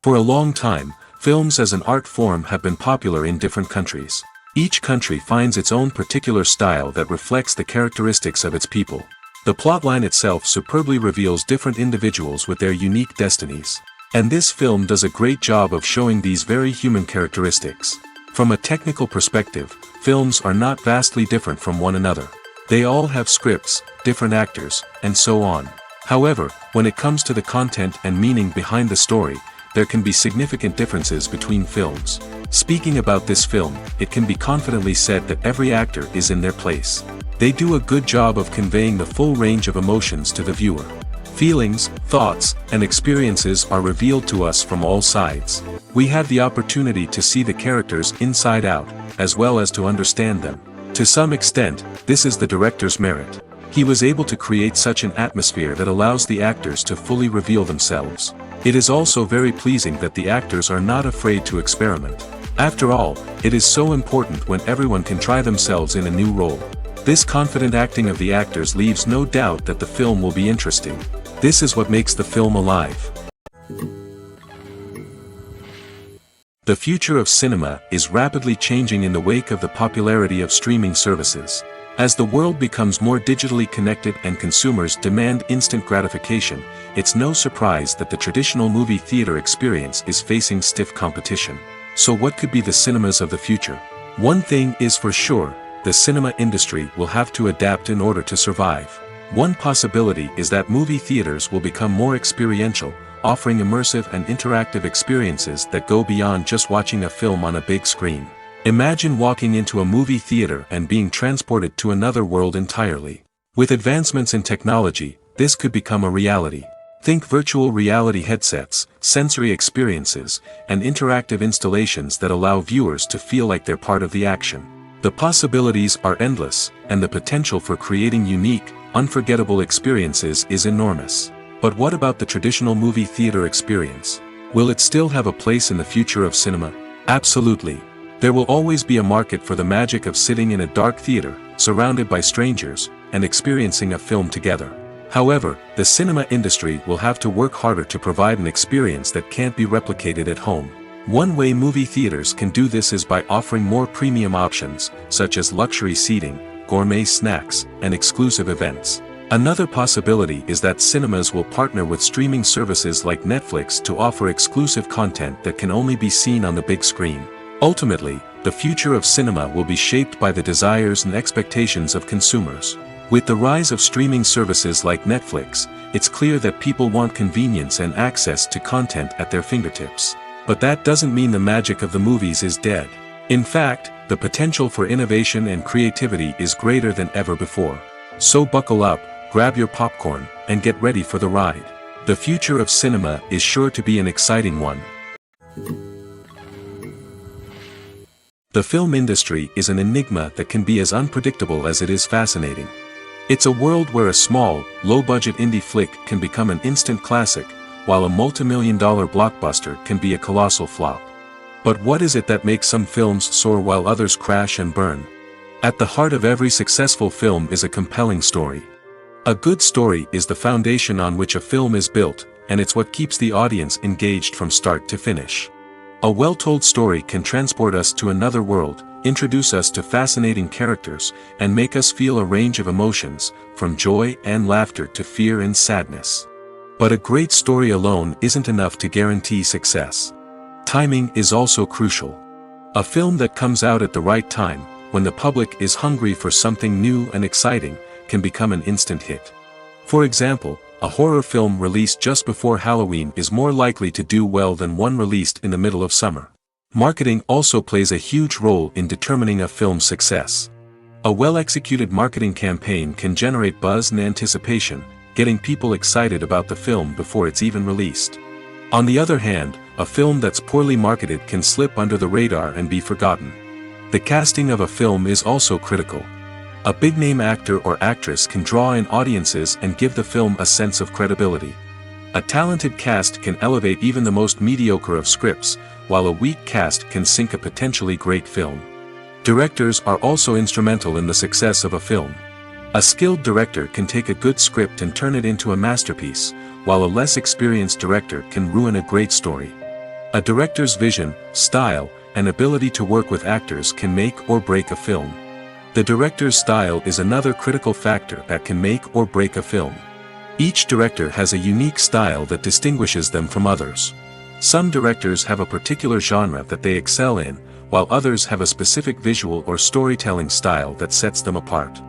For a long time, films as an art form have been popular in different countries. Each country finds its own particular style that reflects the characteristics of its people. The plotline itself superbly reveals different individuals with their unique destinies. And this film does a great job of showing these very human characteristics. From a technical perspective, films are not vastly different from one another. They all have scripts, different actors, and so on. However, when it comes to the content and meaning behind the story, there can be significant differences between films. Speaking about this film, it can be confidently said that every actor is in their place. They do a good job of conveying the full range of emotions to the viewer. Feelings, thoughts, and experiences are revealed to us from all sides. We have the opportunity to see the characters inside out, as well as to understand them. To some extent, this is the director's merit. He was able to create such an atmosphere that allows the actors to fully reveal themselves. It is also very pleasing that the actors are not afraid to experiment. After all, it is so important when everyone can try themselves in a new role. This confident acting of the actors leaves no doubt that the film will be interesting. This is what makes the film alive. The future of cinema is rapidly changing in the wake of the popularity of streaming services. As the world becomes more digitally connected and consumers demand instant gratification, it's no surprise that the traditional movie theater experience is facing stiff competition. So what could be the cinemas of the future? One thing is for sure, the cinema industry will have to adapt in order to survive. One possibility is that movie theaters will become more experiential, offering immersive and interactive experiences that go beyond just watching a film on a big screen. Imagine walking into a movie theater and being transported to another world entirely. With advancements in technology, this could become a reality. Think virtual reality headsets, sensory experiences, and interactive installations that allow viewers to feel like they're part of the action. The possibilities are endless, and the potential for creating unique, unforgettable experiences is enormous. But what about the traditional movie theater experience? Will it still have a place in the future of cinema? Absolutely. There will always be a market for the magic of sitting in a dark theater, surrounded by strangers, and experiencing a film together. However, the cinema industry will have to work harder to provide an experience that can't be replicated at home. One way movie theaters can do this is by offering more premium options, such as luxury seating, gourmet snacks, and exclusive events. Another possibility is that cinemas will partner with streaming services like Netflix to offer exclusive content that can only be seen on the big screen. Ultimately, the future of cinema will be shaped by the desires and expectations of consumers. With the rise of streaming services like Netflix, it's clear that people want convenience and access to content at their fingertips. But that doesn't mean the magic of the movies is dead. In fact, the potential for innovation and creativity is greater than ever before. So buckle up, grab your popcorn, and get ready for the ride. The future of cinema is sure to be an exciting one. The film industry is an enigma that can be as unpredictable as it is fascinating. It's a world where a small, low-budget indie flick can become an instant classic, while a multi-million-dollar blockbuster can be a colossal flop. But what is it that makes some films soar while others crash and burn? At the heart of every successful film is a compelling story. A good story is the foundation on which a film is built, and it's what keeps the audience engaged from start to finish. A well-told story can transport us to another world, introduce us to fascinating characters, and make us feel a range of emotions, from joy and laughter to fear and sadness. But a great story alone isn't enough to guarantee success. Timing is also crucial. A film that comes out at the right time, when the public is hungry for something new and exciting, can become an instant hit. For example, a horror film released just before Halloween is more likely to do well than one released in the middle of summer. Marketing also plays a huge role in determining a film's success. A well-executed marketing campaign can generate buzz and anticipation, getting people excited about the film before it's even released. On the other hand, a film that's poorly marketed can slip under the radar and be forgotten. The casting of a film is also critical. A big-name actor or actress can draw in audiences and give the film a sense of credibility. A talented cast can elevate even the most mediocre of scripts, while a weak cast can sink a potentially great film. Directors are also instrumental in the success of a film. A skilled director can take a good script and turn it into a masterpiece, while a less experienced director can ruin a great story. A director's vision, style, and ability to work with actors can make or break a film. The director's style is another critical factor that can make or break a film. Each director has a unique style that distinguishes them from others. Some directors have a particular genre that they excel in, while others have a specific visual or storytelling style that sets them apart.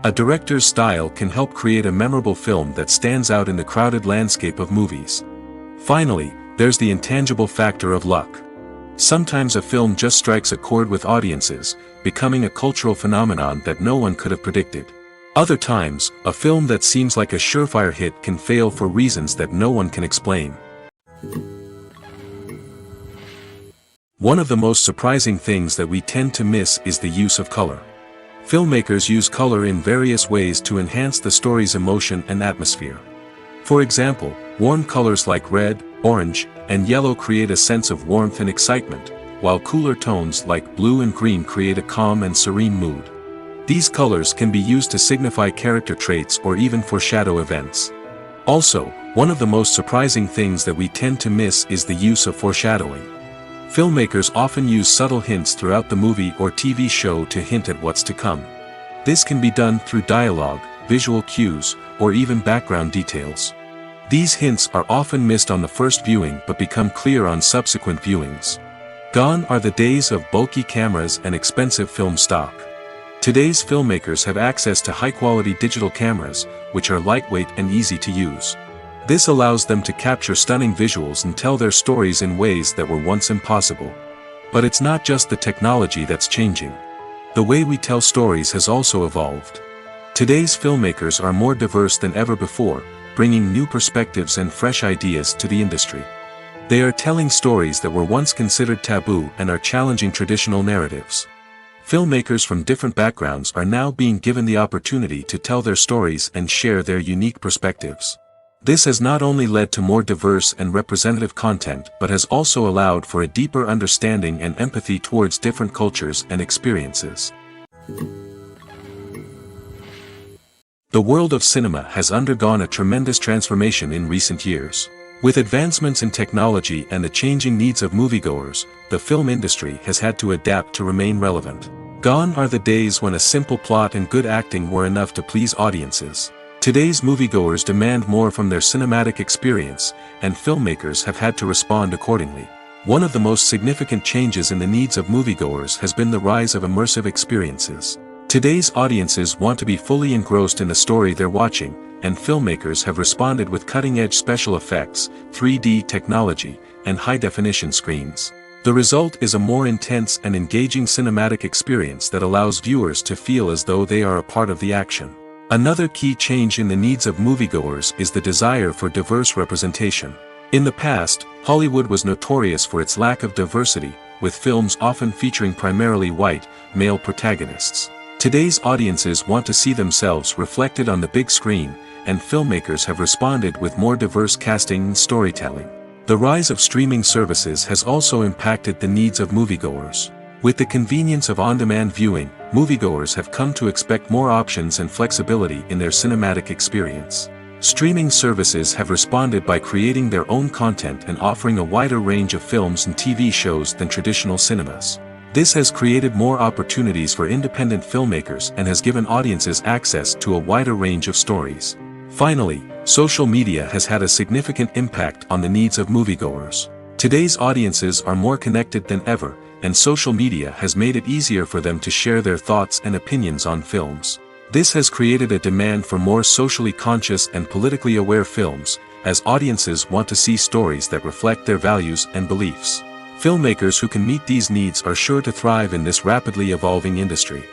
A director's style can help create a memorable film that stands out in the crowded landscape of movies. Finally, there's the intangible factor of luck. Sometimes a film just strikes a chord with audiences, becoming a cultural phenomenon that no one could have predicted. Other times, a film that seems like a surefire hit can fail for reasons that no one can explain. One of the most surprising things that we tend to miss is the use of color. Filmmakers use color in various ways to enhance the story's emotion and atmosphere. For example, warm colors like red, orange, and yellow create a sense of warmth and excitement, while cooler tones like blue and green create a calm and serene mood. These colors can be used to signify character traits or even foreshadow events. Also, one of the most surprising things that we tend to miss is the use of foreshadowing. Filmmakers often use subtle hints throughout the movie or TV show to hint at what's to come. This can be done through dialogue, visual cues, or even background details. These hints are often missed on the first viewing but become clear on subsequent viewings. Gone are the days of bulky cameras and expensive film stock. Today's filmmakers have access to high-quality digital cameras, which are lightweight and easy to use. This allows them to capture stunning visuals and tell their stories in ways that were once impossible. But it's not just the technology that's changing. The way we tell stories has also evolved. Today's filmmakers are more diverse than ever before, bringing new perspectives and fresh ideas to the industry. They are telling stories that were once considered taboo and are challenging traditional narratives. Filmmakers from different backgrounds are now being given the opportunity to tell their stories and share their unique perspectives. This has not only led to more diverse and representative content but has also allowed for a deeper understanding and empathy towards different cultures and experiences. The world of cinema has undergone a tremendous transformation in recent years. With advancements in technology and the changing needs of moviegoers, the film industry has had to adapt to remain relevant. Gone are the days when a simple plot and good acting were enough to please audiences. Today's moviegoers demand more from their cinematic experience, and filmmakers have had to respond accordingly. One of the most significant changes in the needs of moviegoers has been the rise of immersive experiences. Today's audiences want to be fully engrossed in the story they're watching, and filmmakers have responded with cutting-edge special effects, 3D technology, and high-definition screens. The result is a more intense and engaging cinematic experience that allows viewers to feel as though they are a part of the action. Another key change in the needs of moviegoers is the desire for diverse representation. In the past, Hollywood was notorious for its lack of diversity, with films often featuring primarily white, male protagonists. Today's audiences want to see themselves reflected on the big screen, and filmmakers have responded with more diverse casting and storytelling. The rise of streaming services has also impacted the needs of moviegoers. With the convenience of on-demand viewing, moviegoers have come to expect more options and flexibility in their cinematic experience. Streaming services have responded by creating their own content and offering a wider range of films and TV shows than traditional cinemas. This has created more opportunities for independent filmmakers and has given audiences access to a wider range of stories. Finally, social media has had a significant impact on the needs of moviegoers. Today's audiences are more connected than ever, and social media has made it easier for them to share their thoughts and opinions on films. This has created a demand for more socially conscious and politically aware films, as audiences want to see stories that reflect their values and beliefs. Filmmakers who can meet these needs are sure to thrive in this rapidly evolving industry.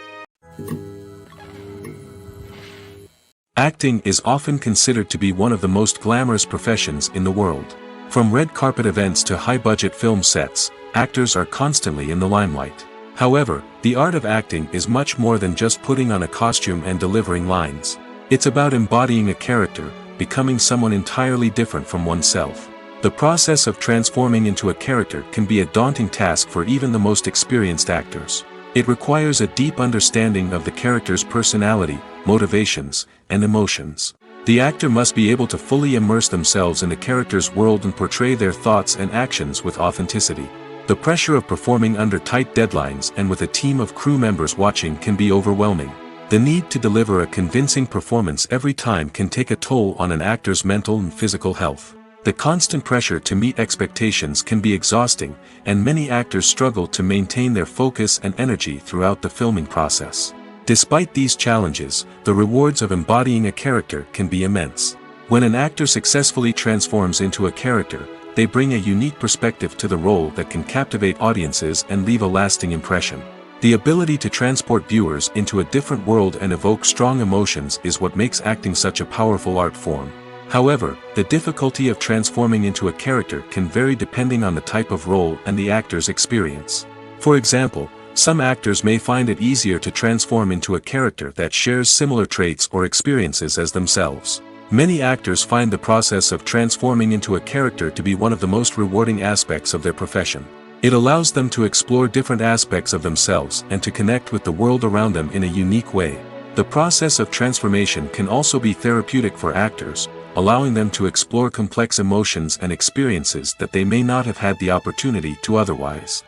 Acting is often considered to be one of the most glamorous professions in the world. From red carpet events to high-budget film sets, actors are constantly in the limelight. However, the art of acting is much more than just putting on a costume and delivering lines. It's about embodying a character, becoming someone entirely different from oneself. The process of transforming into a character can be a daunting task for even the most experienced actors. It requires a deep understanding of the character's personality, motivations, and emotions. The actor must be able to fully immerse themselves in the character's world and portray their thoughts and actions with authenticity. The pressure of performing under tight deadlines and with a team of crew members watching can be overwhelming. The need to deliver a convincing performance every time can take a toll on an actor's mental and physical health. The constant pressure to meet expectations can be exhausting, and many actors struggle to maintain their focus and energy throughout the filming process. Despite these challenges, the rewards of embodying a character can be immense. When an actor successfully transforms into a character, they bring a unique perspective to the role that can captivate audiences and leave a lasting impression. The ability to transport viewers into a different world and evoke strong emotions is what makes acting such a powerful art form. However, the difficulty of transforming into a character can vary depending on the type of role and the actor's experience. For example, some actors may find it easier to transform into a character that shares similar traits or experiences as themselves. Many actors find the process of transforming into a character to be one of the most rewarding aspects of their profession. It allows them to explore different aspects of themselves and to connect with the world around them in a unique way. The process of transformation can also be therapeutic for actors, allowing them to explore complex emotions and experiences that they may not have had the opportunity to otherwise.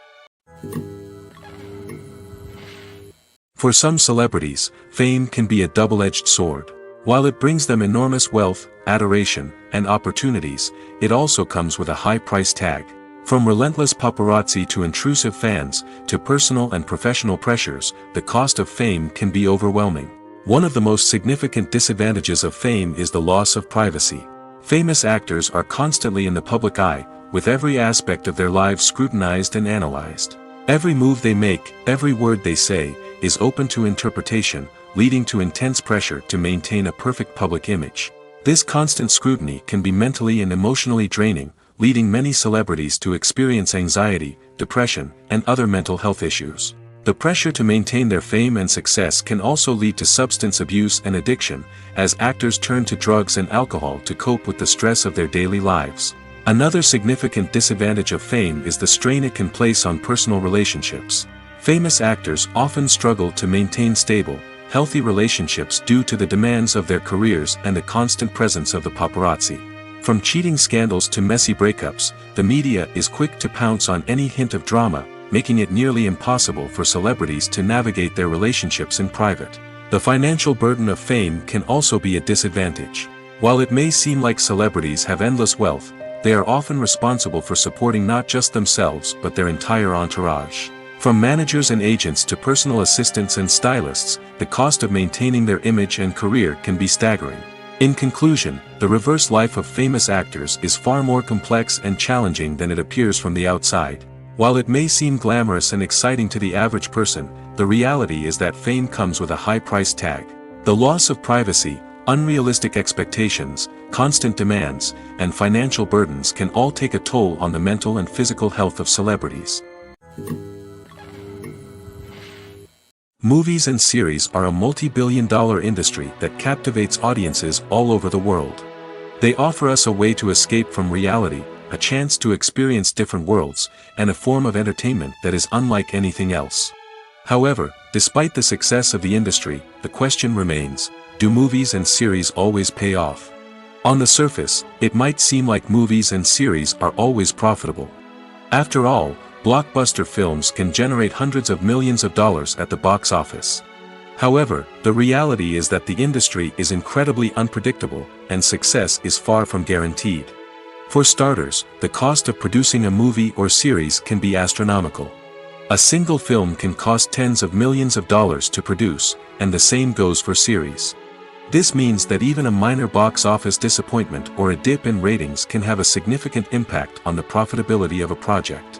For some celebrities, fame can be a double-edged sword. While it brings them enormous wealth, adoration, and opportunities, it also comes with a high price tag. From relentless paparazzi to intrusive fans, to personal and professional pressures, the cost of fame can be overwhelming. One of the most significant disadvantages of fame is the loss of privacy. Famous actors are constantly in the public eye, with every aspect of their lives scrutinized and analyzed. Every move they make, every word they say, is open to interpretation, leading to intense pressure to maintain a perfect public image. This constant scrutiny can be mentally and emotionally draining, leading many celebrities to experience anxiety, depression, and other mental health issues. The pressure to maintain their fame and success can also lead to substance abuse and addiction, as actors turn to drugs and alcohol to cope with the stress of their daily lives. Another significant disadvantage of fame is the strain it can place on personal relationships. Famous actors often struggle to maintain stable, healthy relationships due to the demands of their careers and the constant presence of the paparazzi. From cheating scandals to messy breakups, the media is quick to pounce on any hint of drama, making it nearly impossible for celebrities to navigate their relationships in private. The financial burden of fame can also be a disadvantage. While it may seem like celebrities have endless wealth, they are often responsible for supporting not just themselves but their entire entourage. From managers and agents to personal assistants and stylists, the cost of maintaining their image and career can be staggering. In conclusion, the reverse life of famous actors is far more complex and challenging than it appears from the outside. While it may seem glamorous and exciting to the average person, the reality is that fame comes with a high price tag. The loss of privacy, unrealistic expectations, constant demands, and financial burdens can all take a toll on the mental and physical health of celebrities. Movies and series are a multi-billion-dollar industry that captivates audiences all over the world. They offer us a way to escape from reality, a chance to experience different worlds, and a form of entertainment that is unlike anything else. However, despite the success of the industry, the question remains, do movies and series always pay off? On the surface, it might seem like movies and series are always profitable. After all, blockbuster films can generate hundreds of millions of dollars at the box office. However, the reality is that the industry is incredibly unpredictable, and success is far from guaranteed. For starters, the cost of producing a movie or series can be astronomical. A single film can cost tens of millions of dollars to produce, and the same goes for series. This means that even a minor box office disappointment or a dip in ratings can have a significant impact on the profitability of a project.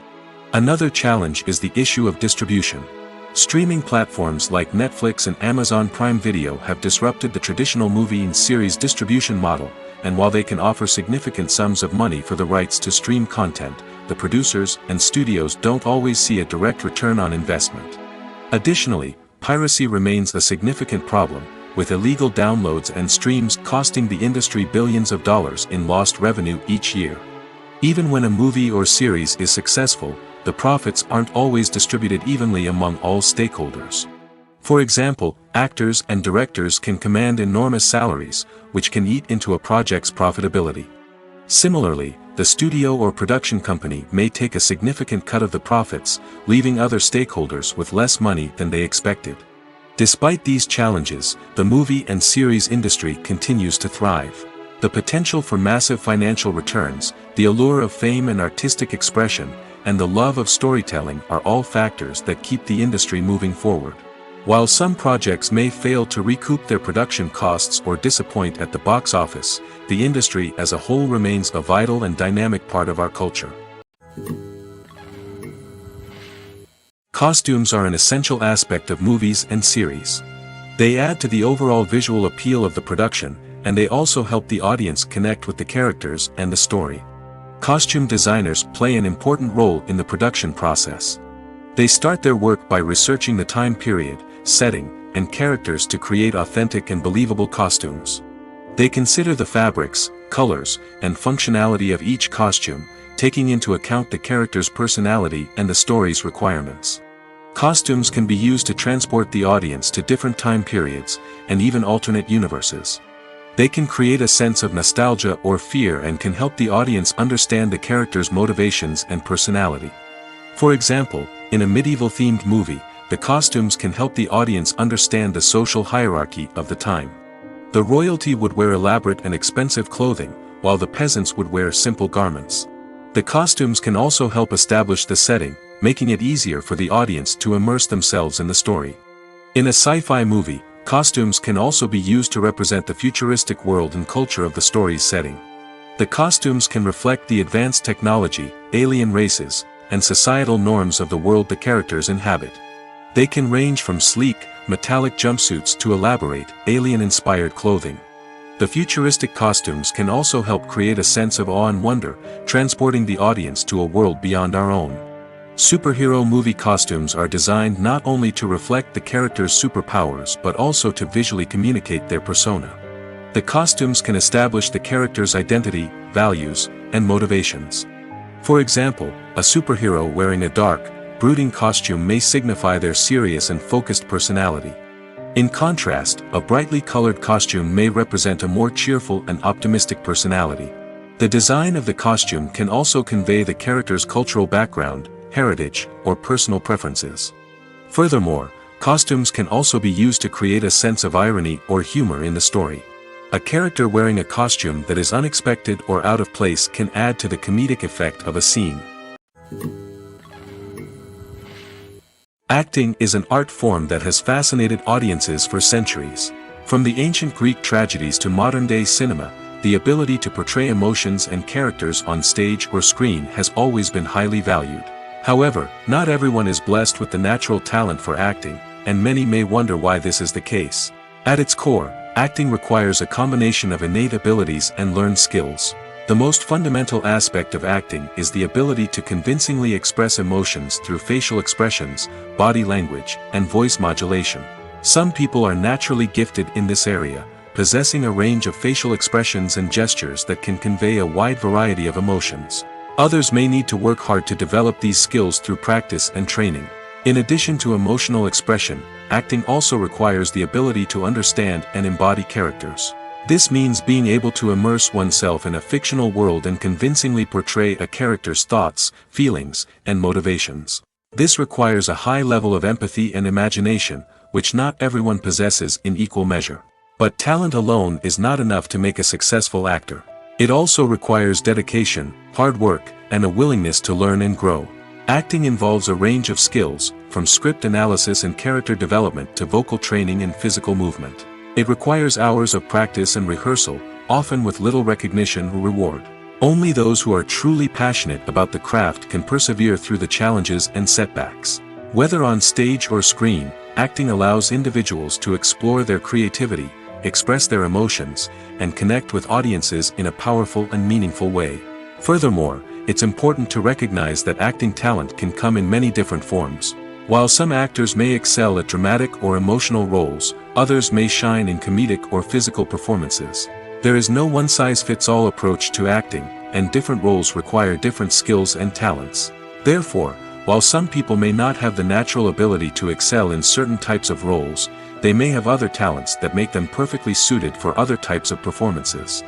Another challenge is the issue of distribution. Streaming platforms like Netflix and Amazon Prime Video have disrupted the traditional movie and series distribution model, and while they can offer significant sums of money for the rights to stream content, the producers and studios don't always see a direct return on investment. Additionally, piracy remains a significant problem, with illegal downloads and streams costing the industry billions of dollars in lost revenue each year. Even when a movie or series is successful, the profits aren't always distributed evenly among all stakeholders. For example, actors and directors can command enormous salaries, which can eat into a project's profitability. Similarly, the studio or production company may take a significant cut of the profits, leaving other stakeholders with less money than they expected. Despite these challenges, the movie and series industry continues to thrive. The potential for massive financial returns, the allure of fame and artistic expression, and the love of storytelling are all factors that keep the industry moving forward. While some projects may fail to recoup their production costs or disappoint at the box office, the industry as a whole remains a vital and dynamic part of our culture. Costumes are an essential aspect of movies and series. They add to the overall visual appeal of the production, and they also help the audience connect with the characters and the story. Costume designers play an important role in the production process. They start their work by researching the time period, setting, and characters to create authentic and believable costumes. They consider the fabrics, colors, and functionality of each costume, taking into account the character's personality and the story's requirements. Costumes can be used to transport the audience to different time periods, and even alternate universes. They can create a sense of nostalgia or fear and can help the audience understand the character's motivations and personality. For example, in a medieval-themed movie, the costumes can help the audience understand the social hierarchy of the time. The royalty would wear elaborate and expensive clothing, while the peasants would wear simple garments. The costumes can also help establish the setting, making it easier for the audience to immerse themselves in the story. In a sci-fi movie, costumes can also be used to represent the futuristic world and culture of the story's setting. The costumes can reflect the advanced technology, alien races, and societal norms of the world the characters inhabit. They can range from sleek, metallic jumpsuits to elaborate, alien-inspired clothing. The futuristic costumes can also help create a sense of awe and wonder, transporting the audience to a world beyond our own. Superhero movie costumes are designed not only to reflect the character's superpowers but also to visually communicate their persona. The costumes can establish the character's identity, values, and motivations. For example, a superhero wearing a dark, brooding costume may signify their serious and focused personality. In contrast, a brightly colored costume may represent a more cheerful and optimistic personality. The design of the costume can also convey the character's cultural background, heritage, or personal preferences. Furthermore, costumes can also be used to create a sense of irony or humor in the story. A character wearing a costume that is unexpected or out of place can add to the comedic effect of a scene. Acting is an art form that has fascinated audiences for centuries. From the ancient Greek tragedies to modern-day cinema, the ability to portray emotions and characters on stage or screen has always been highly valued. However, not everyone is blessed with the natural talent for acting, and many may wonder why this is the case. At its core, acting requires a combination of innate abilities and learned skills. The most fundamental aspect of acting is the ability to convincingly express emotions through facial expressions, body language, and voice modulation. Some people are naturally gifted in this area, possessing a range of facial expressions and gestures that can convey a wide variety of emotions. Others may need to work hard to develop these skills through practice and training. In addition to emotional expression, acting also requires the ability to understand and embody characters. This means being able to immerse oneself in a fictional world and convincingly portray a character's thoughts, feelings, and motivations. This requires a high level of empathy and imagination, which not everyone possesses in equal measure. But talent alone is not enough to make a successful actor. It also requires dedication, hard work, and a willingness to learn and grow. Acting involves a range of skills, from script analysis and character development to vocal training and physical movement. It requires hours of practice and rehearsal, often with little recognition or reward. Only those who are truly passionate about the craft can persevere through the challenges and setbacks. Whether on stage or screen, acting allows individuals to explore their creativity, express their emotions, and connect with audiences in a powerful and meaningful way. Furthermore, it's important to recognize that acting talent can come in many different forms. While some actors may excel at dramatic or emotional roles, others may shine in comedic or physical performances. There is no one-size-fits-all approach to acting, and different roles require different skills and talents. Therefore, while some people may not have the natural ability to excel in certain types of roles, they may have other talents that make them perfectly suited for other types of performances.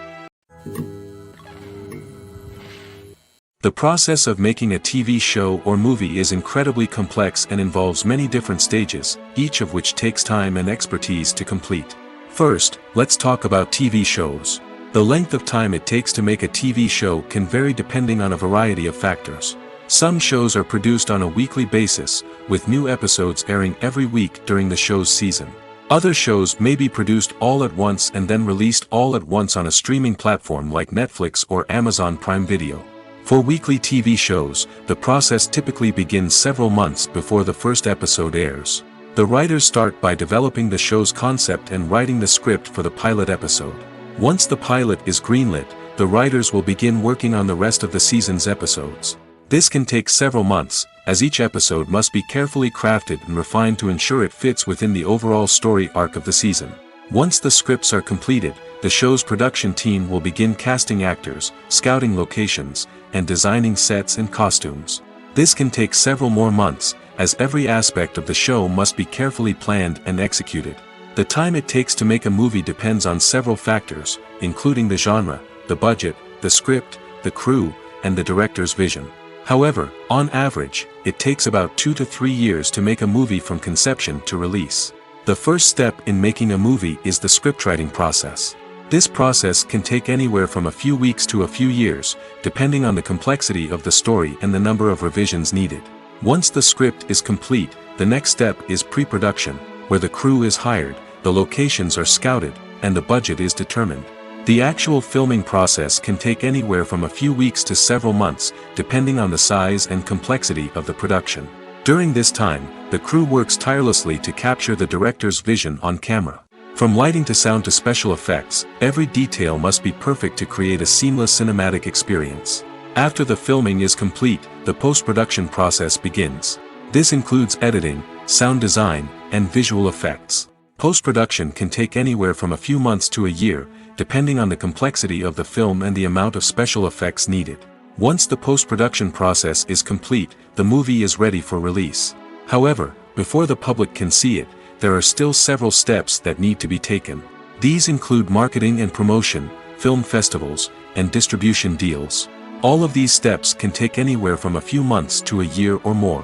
The process of making a TV show or movie is incredibly complex and involves many different stages, each of which takes time and expertise to complete. First, let's talk about TV shows. The length of time it takes to make a TV show can vary depending on a variety of factors. Some shows are produced on a weekly basis, with new episodes airing every week during the show's season. Other shows may be produced all at once and then released all at once on a streaming platform like Netflix or Amazon Prime Video. For weekly TV shows, the process typically begins several months before the first episode airs. The writers start by developing the show's concept and writing the script for the pilot episode. Once the pilot is greenlit, the writers will begin working on the rest of the season's episodes. This can take several months, as each episode must be carefully crafted and refined to ensure it fits within the overall story arc of the season. Once the scripts are completed, the show's production team will begin casting actors, scouting locations, and designing sets and costumes. This can take several more months, as every aspect of the show must be carefully planned and executed. The time it takes to make a movie depends on several factors, including the genre, the budget, the script, the crew, and the director's vision. However, on average, it takes about 2 to 3 years to make a movie from conception to release. The first step in making a movie is the scriptwriting process. This process can take anywhere from a few weeks to a few years, depending on the complexity of the story and the number of revisions needed. Once the script is complete, the next step is pre-production, where the crew is hired, the locations are scouted, and the budget is determined. The actual filming process can take anywhere from a few weeks to several months, depending on the size and complexity of the production. During this time, the crew works tirelessly to capture the director's vision on camera. From lighting to sound to special effects, every detail must be perfect to create a seamless cinematic experience. After the filming is complete, the post-production process begins. This includes editing, sound design, and visual effects. Post-production can take anywhere from a few months to a year, depending on the complexity of the film and the amount of special effects needed. Once the post-production process is complete, the movie is ready for release. However, before the public can see it, there are still several steps that need to be taken. These include marketing and promotion, film festivals, and distribution deals. All of these steps can take anywhere from a few months to a year or more.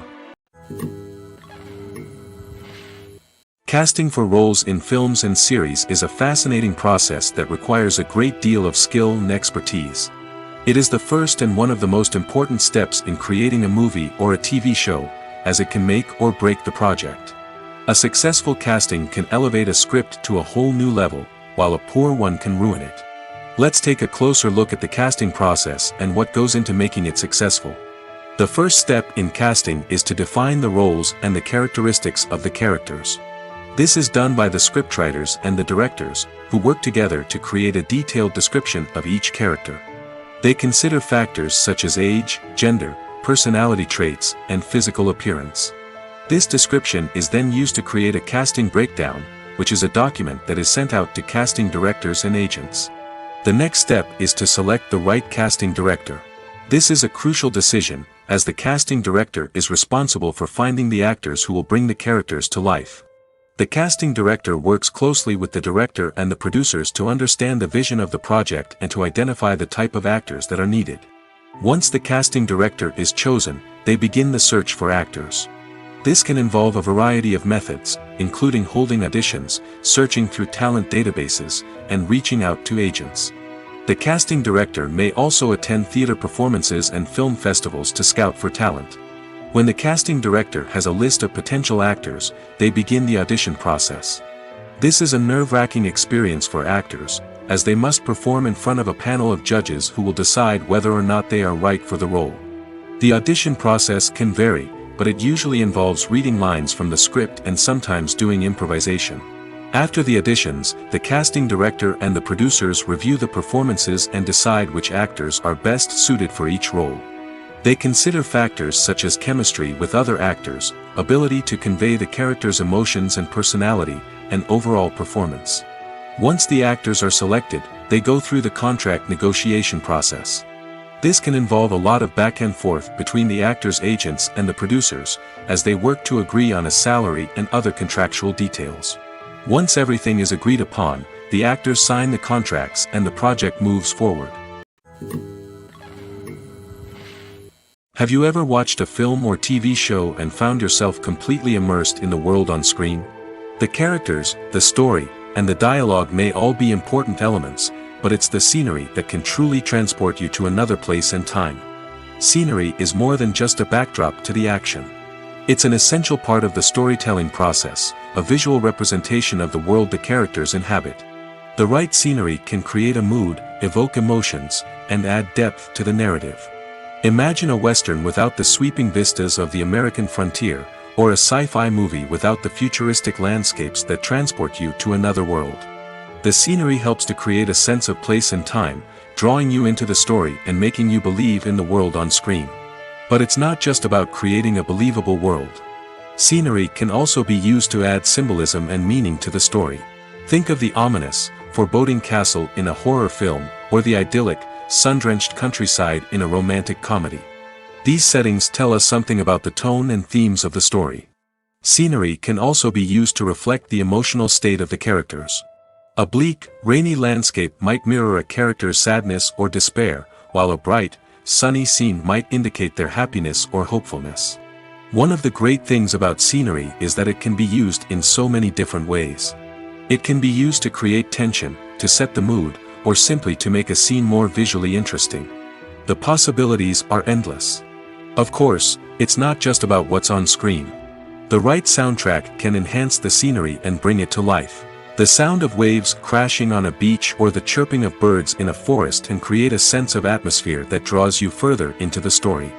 Casting for roles in films and series is a fascinating process that requires a great deal of skill and expertise. It is the first and one of the most important steps in creating a movie or a TV show, as it can make or break the project. A successful casting can elevate a script to a whole new level, while a poor one can ruin it. Let's take a closer look at the casting process and what goes into making it successful. The first step in casting is to define the roles and the characteristics of the characters. This is done by the scriptwriters and the directors, who work together to create a detailed description of each character. They consider factors such as age, gender, personality traits, and physical appearance. This description is then used to create a casting breakdown, which is a document that is sent out to casting directors and agents. The next step is to select the right casting director. This is a crucial decision, as the casting director is responsible for finding the actors who will bring the characters to life. The casting director works closely with the director and the producers to understand the vision of the project and to identify the type of actors that are needed. Once the casting director is chosen, they begin the search for actors. This can involve a variety of methods, including holding auditions, searching through talent databases, and reaching out to agents. The casting director may also attend theater performances and film festivals to scout for talent. When the casting director has a list of potential actors, they begin the audition process. This is a nerve-wracking experience for actors, as they must perform in front of a panel of judges who will decide whether or not they are right for the role. The audition process can vary, but it usually involves reading lines from the script and sometimes doing improvisation. After the auditions, the casting director and the producers review the performances and decide which actors are best suited for each role. They consider factors such as chemistry with other actors, ability to convey the character's emotions and personality, and overall performance. Once the actors are selected, they go through the contract negotiation process. This can involve a lot of back and forth between the actors' agents and the producers, as they work to agree on a salary and other contractual details. Once everything is agreed upon, the actors sign the contracts and the project moves forward. Have you ever watched a film or TV show and found yourself completely immersed in the world on screen? The characters, the story, and the dialogue may all be important elements, but it's the scenery that can truly transport you to another place and time. Scenery is more than just a backdrop to the action. It's an essential part of the storytelling process, a visual representation of the world the characters inhabit. The right scenery can create a mood, evoke emotions, and add depth to the narrative. Imagine a Western without the sweeping vistas of the American frontier, or a sci-fi movie without the futuristic landscapes that transport you to another world. The scenery helps to create a sense of place and time, drawing you into the story and making you believe in the world on screen. But it's not just about creating a believable world. Scenery can also be used to add symbolism and meaning to the story. Think of the ominous, foreboding castle in a horror film, or the idyllic, sun-drenched countryside in a romantic comedy. These settings tell us something about the tone and themes of the story. Scenery can also be used to reflect the emotional state of the characters. A bleak, rainy landscape might mirror a character's sadness or despair, while a bright, sunny scene might indicate their happiness or hopefulness. One of the great things about scenery is that it can be used in so many different ways. It can be used to create tension, to set the mood, or simply to make a scene more visually interesting. The possibilities are endless. Of course, it's not just about what's on screen. The right soundtrack can enhance the scenery and bring it to life. The sound of waves crashing on a beach or the chirping of birds in a forest can create a sense of atmosphere that draws you further into the story.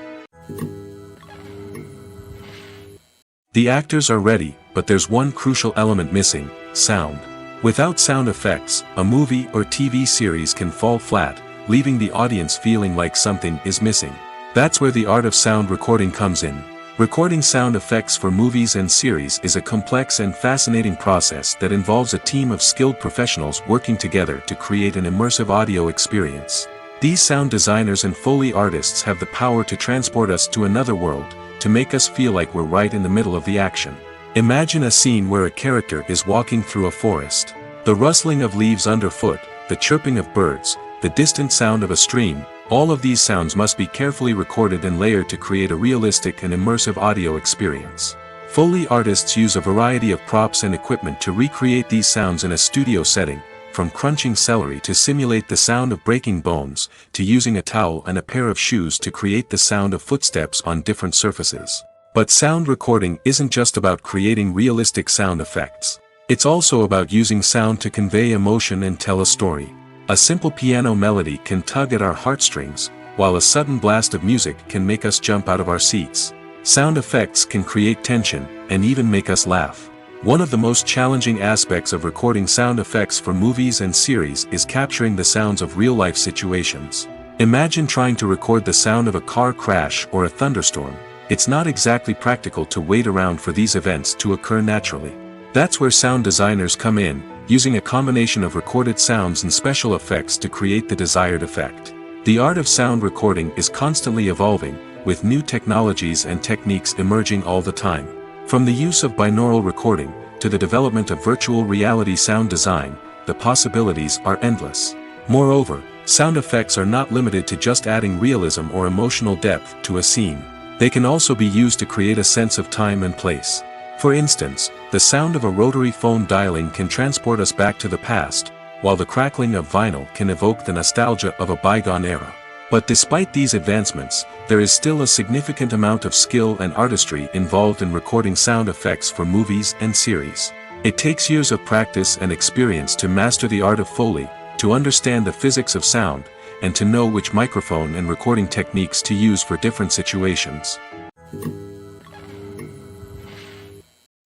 The actors are ready, but there's one crucial element missing: sound. Without sound effects, a movie or TV series can fall flat, leaving the audience feeling like something is missing. That's where the art of sound recording comes in. Recording sound effects for movies and series is a complex and fascinating process that involves a team of skilled professionals working together to create an immersive audio experience. These sound designers and Foley artists have the power to transport us to another world, to make us feel like we're right in the middle of the action. Imagine a scene where a character is walking through a forest. The rustling of leaves underfoot, the chirping of birds, the distant sound of a stream, all of these sounds must be carefully recorded and layered to create a realistic and immersive audio experience. Foley artists use a variety of props and equipment to recreate these sounds in a studio setting, from crunching celery to simulate the sound of breaking bones, to using a towel and a pair of shoes to create the sound of footsteps on different surfaces. But sound recording isn't just about creating realistic sound effects. It's also about using sound to convey emotion and tell a story. A simple piano melody can tug at our heartstrings, while a sudden blast of music can make us jump out of our seats. Sound effects can create tension, and even make us laugh. One of the most challenging aspects of recording sound effects for movies and series is capturing the sounds of real-life situations. Imagine trying to record the sound of a car crash or a thunderstorm. It's not exactly practical to wait around for these events to occur naturally. That's where sound designers come in, using a combination of recorded sounds and special effects to create the desired effect. The art of sound recording is constantly evolving, with new technologies and techniques emerging all the time. From the use of binaural recording, to the development of virtual reality sound design, the possibilities are endless. Moreover, sound effects are not limited to just adding realism or emotional depth to a scene. They can also be used to create a sense of time and place. For instance, the sound of a rotary phone dialing can transport us back to the past, while the crackling of vinyl can evoke the nostalgia of a bygone era. But despite these advancements, there is still a significant amount of skill and artistry involved in recording sound effects for movies and series. It takes years of practice and experience to master the art of Foley, to understand the physics of sound, and to know which microphone and recording techniques to use for different situations.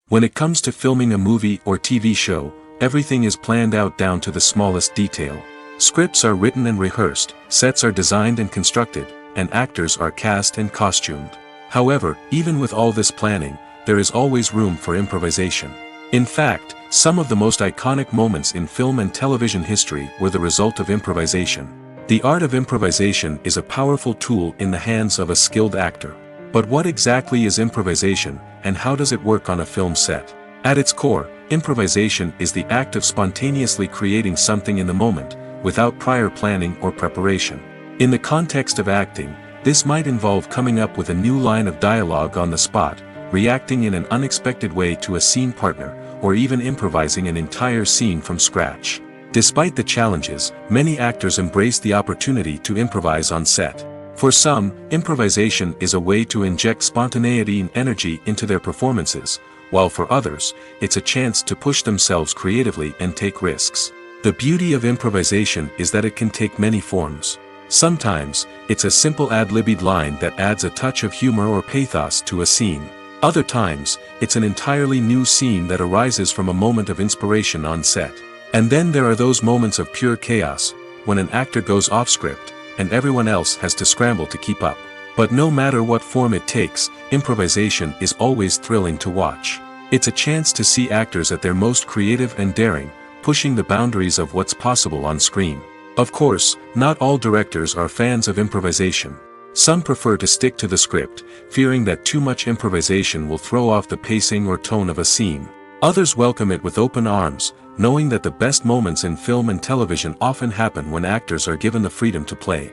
When it comes to filming a movie or TV show, everything is planned out down to the smallest detail. Scripts are written and rehearsed, sets are designed and constructed, and actors are cast and costumed. However, even with all this planning, there is always room for improvisation. In fact, some of the most iconic moments in film and television history were the result of improvisation. The art of improvisation is a powerful tool in the hands of a skilled actor. But what exactly is improvisation, and how does it work on a film set? At its core, improvisation is the act of spontaneously creating something in the moment, without prior planning or preparation. In the context of acting, this might involve coming up with a new line of dialogue on the spot, reacting in an unexpected way to a scene partner, or even improvising an entire scene from scratch. Despite the challenges, many actors embrace the opportunity to improvise on set. For some, improvisation is a way to inject spontaneity and energy into their performances, while for others, it's a chance to push themselves creatively and take risks. The beauty of improvisation is that it can take many forms. Sometimes, it's a simple ad-libbed line that adds a touch of humor or pathos to a scene. Other times, it's an entirely new scene that arises from a moment of inspiration on set. And then there are those moments of pure chaos, when an actor goes off script, and everyone else has to scramble to keep up. But no matter what form it takes, improvisation is always thrilling to watch. It's a chance to see actors at their most creative and daring, pushing the boundaries of what's possible on screen. Of course, not all directors are fans of improvisation. Some prefer to stick to the script, fearing that too much improvisation will throw off the pacing or tone of a scene. Others welcome it with open arms, knowing that the best moments in film and television often happen when actors are given the freedom to play.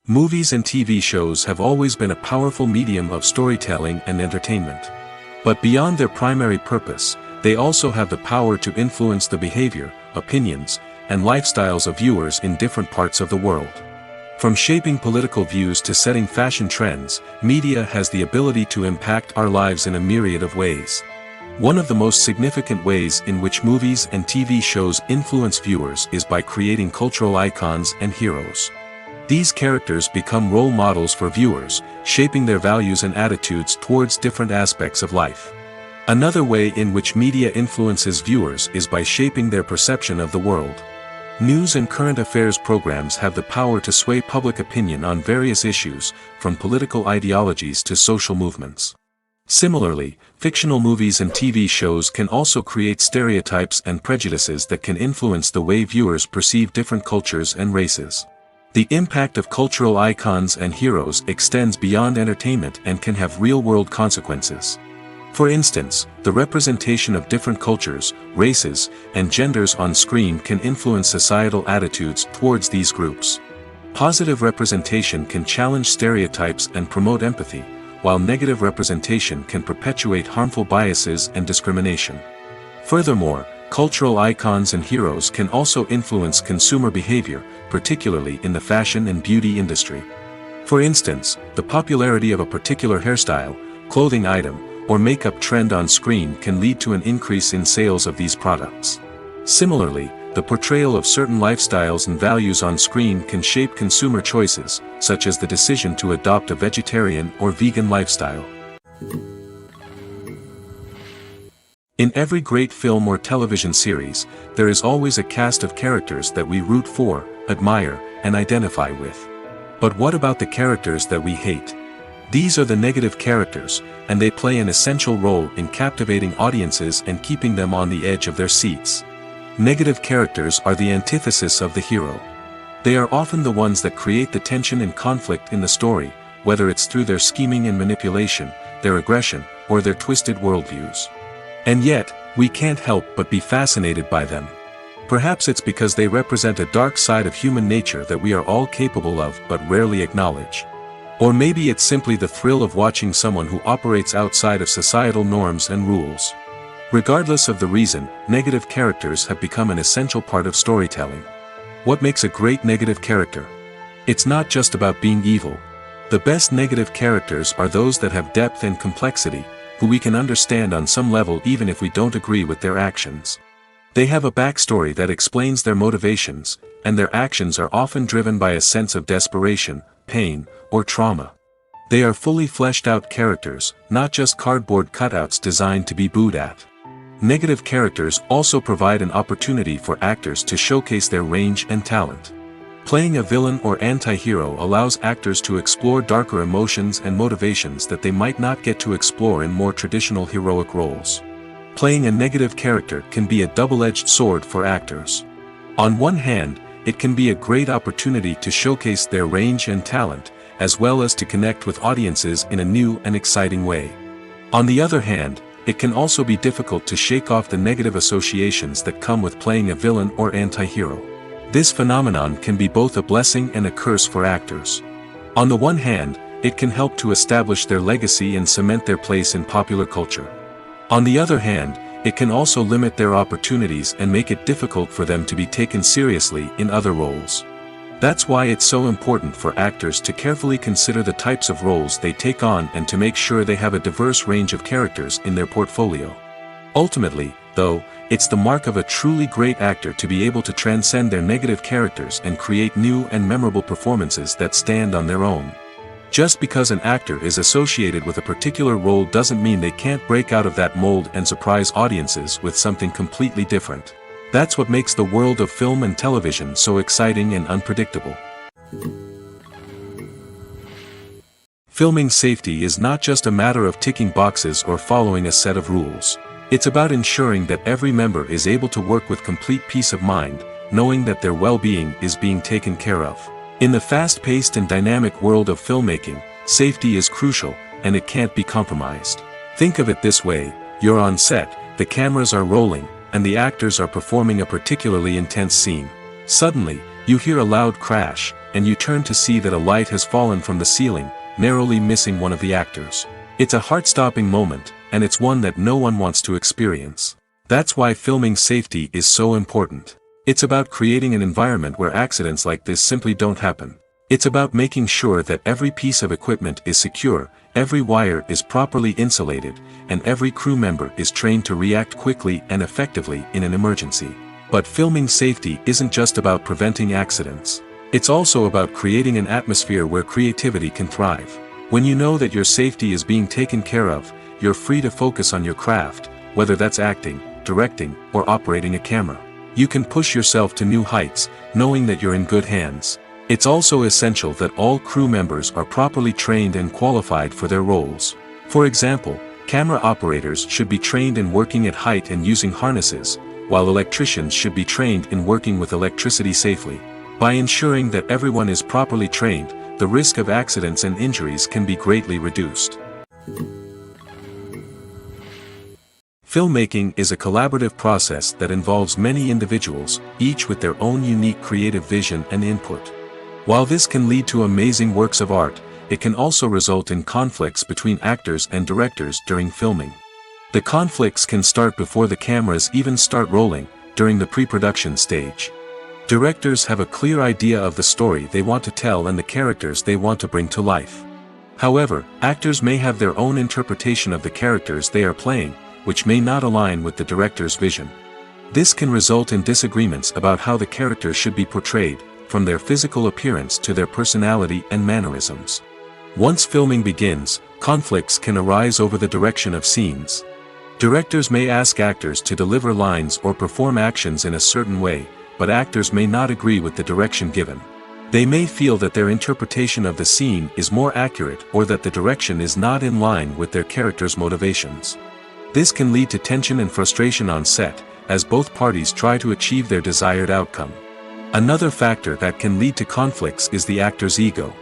Movies and TV shows have always been a powerful medium of storytelling and entertainment. But beyond their primary purpose, they also have the power to influence the behavior, opinions, and lifestyles of viewers in different parts of the world. From shaping political views to setting fashion trends, media has the ability to impact our lives in a myriad of ways. One of the most significant ways in which movies and TV shows influence viewers is by creating cultural icons and heroes. These characters become role models for viewers, shaping their values and attitudes towards different aspects of life. Another way in which media influences viewers is by shaping their perception of the world. News and current affairs programs have the power to sway public opinion on various issues, from political ideologies to social movements. Similarly, fictional movies and TV shows can also create stereotypes and prejudices that can influence the way viewers perceive different cultures and races. The impact of cultural icons and heroes extends beyond entertainment and can have real-world consequences. For instance, the representation of different cultures, races, and genders on screen can influence societal attitudes towards these groups. Positive representation can challenge stereotypes and promote empathy, while negative representation can perpetuate harmful biases and discrimination. Furthermore, cultural icons and heroes can also influence consumer behavior, particularly in the fashion and beauty industry. For instance, the popularity of a particular hairstyle, clothing item, or makeup trend on screen can lead to an increase in sales of these products. Similarly, the portrayal of certain lifestyles and values on screen can shape consumer choices, such as the decision to adopt a vegetarian or vegan lifestyle. In every great film or television series, there is always a cast of characters that we root for, admire, and identify with. But what about the characters that we hate? These are the negative characters, and they play an essential role in captivating audiences and keeping them on the edge of their seats. Negative characters are the antithesis of the hero. They are often the ones that create the tension and conflict in the story, whether it's through their scheming and manipulation, their aggression, or their twisted worldviews. And yet, we can't help but be fascinated by them. Perhaps it's because they represent a dark side of human nature that we are all capable of but rarely acknowledge. Or maybe it's simply the thrill of watching someone who operates outside of societal norms and rules. Regardless of the reason, negative characters have become an essential part of storytelling. What makes a great negative character? It's not just about being evil. The best negative characters are those that have depth and complexity, who we can understand on some level even if we don't agree with their actions. They have a backstory that explains their motivations, and their actions are often driven by a sense of desperation, pain, or trauma. They are fully fleshed out characters, not just cardboard cutouts designed to be booed at. Negative characters also provide an opportunity for actors to showcase their range and talent. Playing a villain or anti-hero allows actors to explore darker emotions and motivations that they might not get to explore in more traditional heroic roles. Playing a negative character can be a double-edged sword for actors. On one hand, it can be a great opportunity to showcase their range and talent, as well as to connect with audiences in a new and exciting way. On the other hand, it can also be difficult to shake off the negative associations that come with playing a villain or anti-hero. This phenomenon can be both a blessing and a curse for actors. On the one hand, it can help to establish their legacy and cement their place in popular culture. On the other hand, it can also limit their opportunities and make it difficult for them to be taken seriously in other roles. That's why it's so important for actors to carefully consider the types of roles they take on and to make sure they have a diverse range of characters in their portfolio. Ultimately, though, it's the mark of a truly great actor to be able to transcend their negative characters and create new and memorable performances that stand on their own. Just because an actor is associated with a particular role doesn't mean they can't break out of that mold and surprise audiences with something completely different. That's what makes the world of film and television so exciting and unpredictable. Filming safety is not just a matter of ticking boxes or following a set of rules. It's about ensuring that every member is able to work with complete peace of mind, knowing that their well-being is being taken care of. In the fast-paced and dynamic world of filmmaking, safety is crucial, and it can't be compromised. Think of it this way: you're on set, the cameras are rolling, and the actors are performing a particularly intense scene. Suddenly, you hear a loud crash, and you turn to see that a light has fallen from the ceiling, narrowly missing one of the actors. It's a heart-stopping moment, and it's one that no one wants to experience. That's why filming safety is so important. It's about creating an environment where accidents like this simply don't happen. It's about making sure that every piece of equipment is secure, every wire is properly insulated, and every crew member is trained to react quickly and effectively in an emergency. But filming safety isn't just about preventing accidents. It's also about creating an atmosphere where creativity can thrive. When you know that your safety is being taken care of, you're free to focus on your craft, whether that's acting, directing, or operating a camera. You can push yourself to new heights, knowing that you're in good hands. It's also essential that all crew members are properly trained and qualified for their roles. For example, camera operators should be trained in working at height and using harnesses, while electricians should be trained in working with electricity safely. By ensuring that everyone is properly trained, the risk of accidents and injuries can be greatly reduced. Filmmaking is a collaborative process that involves many individuals, each with their own unique creative vision and input. While this can lead to amazing works of art, it can also result in conflicts between actors and directors during filming. The conflicts can start before the cameras even start rolling, during the pre-production stage. Directors have a clear idea of the story they want to tell and the characters they want to bring to life. However, actors may have their own interpretation of the characters they are playing, which may not align with the director's vision. This can result in disagreements about how the characters should be portrayed, from their physical appearance to their personality and mannerisms. Once filming begins, conflicts can arise over the direction of scenes. Directors may ask actors to deliver lines or perform actions in a certain way, but actors may not agree with the direction given. They may feel that their interpretation of the scene is more accurate or that the direction is not in line with their character's motivations. This can lead to tension and frustration on set, as both parties try to achieve their desired outcome. Another factor that can lead to conflicts is the actor's ego.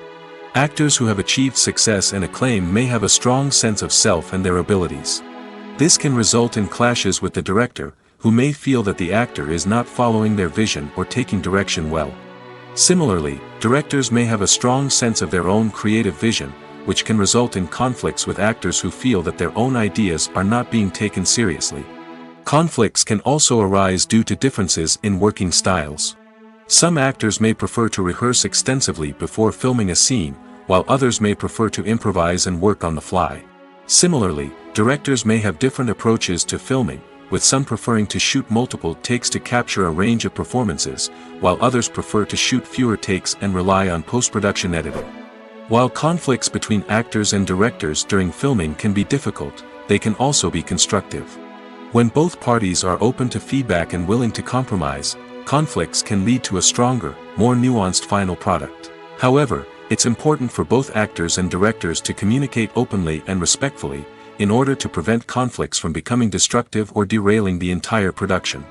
Actors who have achieved success and acclaim may have a strong sense of self and their abilities. This can result in clashes with the director, who may feel that the actor is not following their vision or taking direction well. Similarly, directors may have a strong sense of their own creative vision, which can result in conflicts with actors who feel that their own ideas are not being taken seriously. Conflicts can also arise due to differences in working styles. Some actors may prefer to rehearse extensively before filming a scene, while others may prefer to improvise and work on the fly. Similarly, directors may have different approaches to filming, with some preferring to shoot multiple takes to capture a range of performances, while others prefer to shoot fewer takes and rely on post-production editing. While conflicts between actors and directors during filming can be difficult, they can also be constructive. When both parties are open to feedback and willing to compromise, conflicts can lead to a stronger, more nuanced final product. However, it's important for both actors and directors to communicate openly and respectfully, in order to prevent conflicts from becoming destructive or derailing the entire production.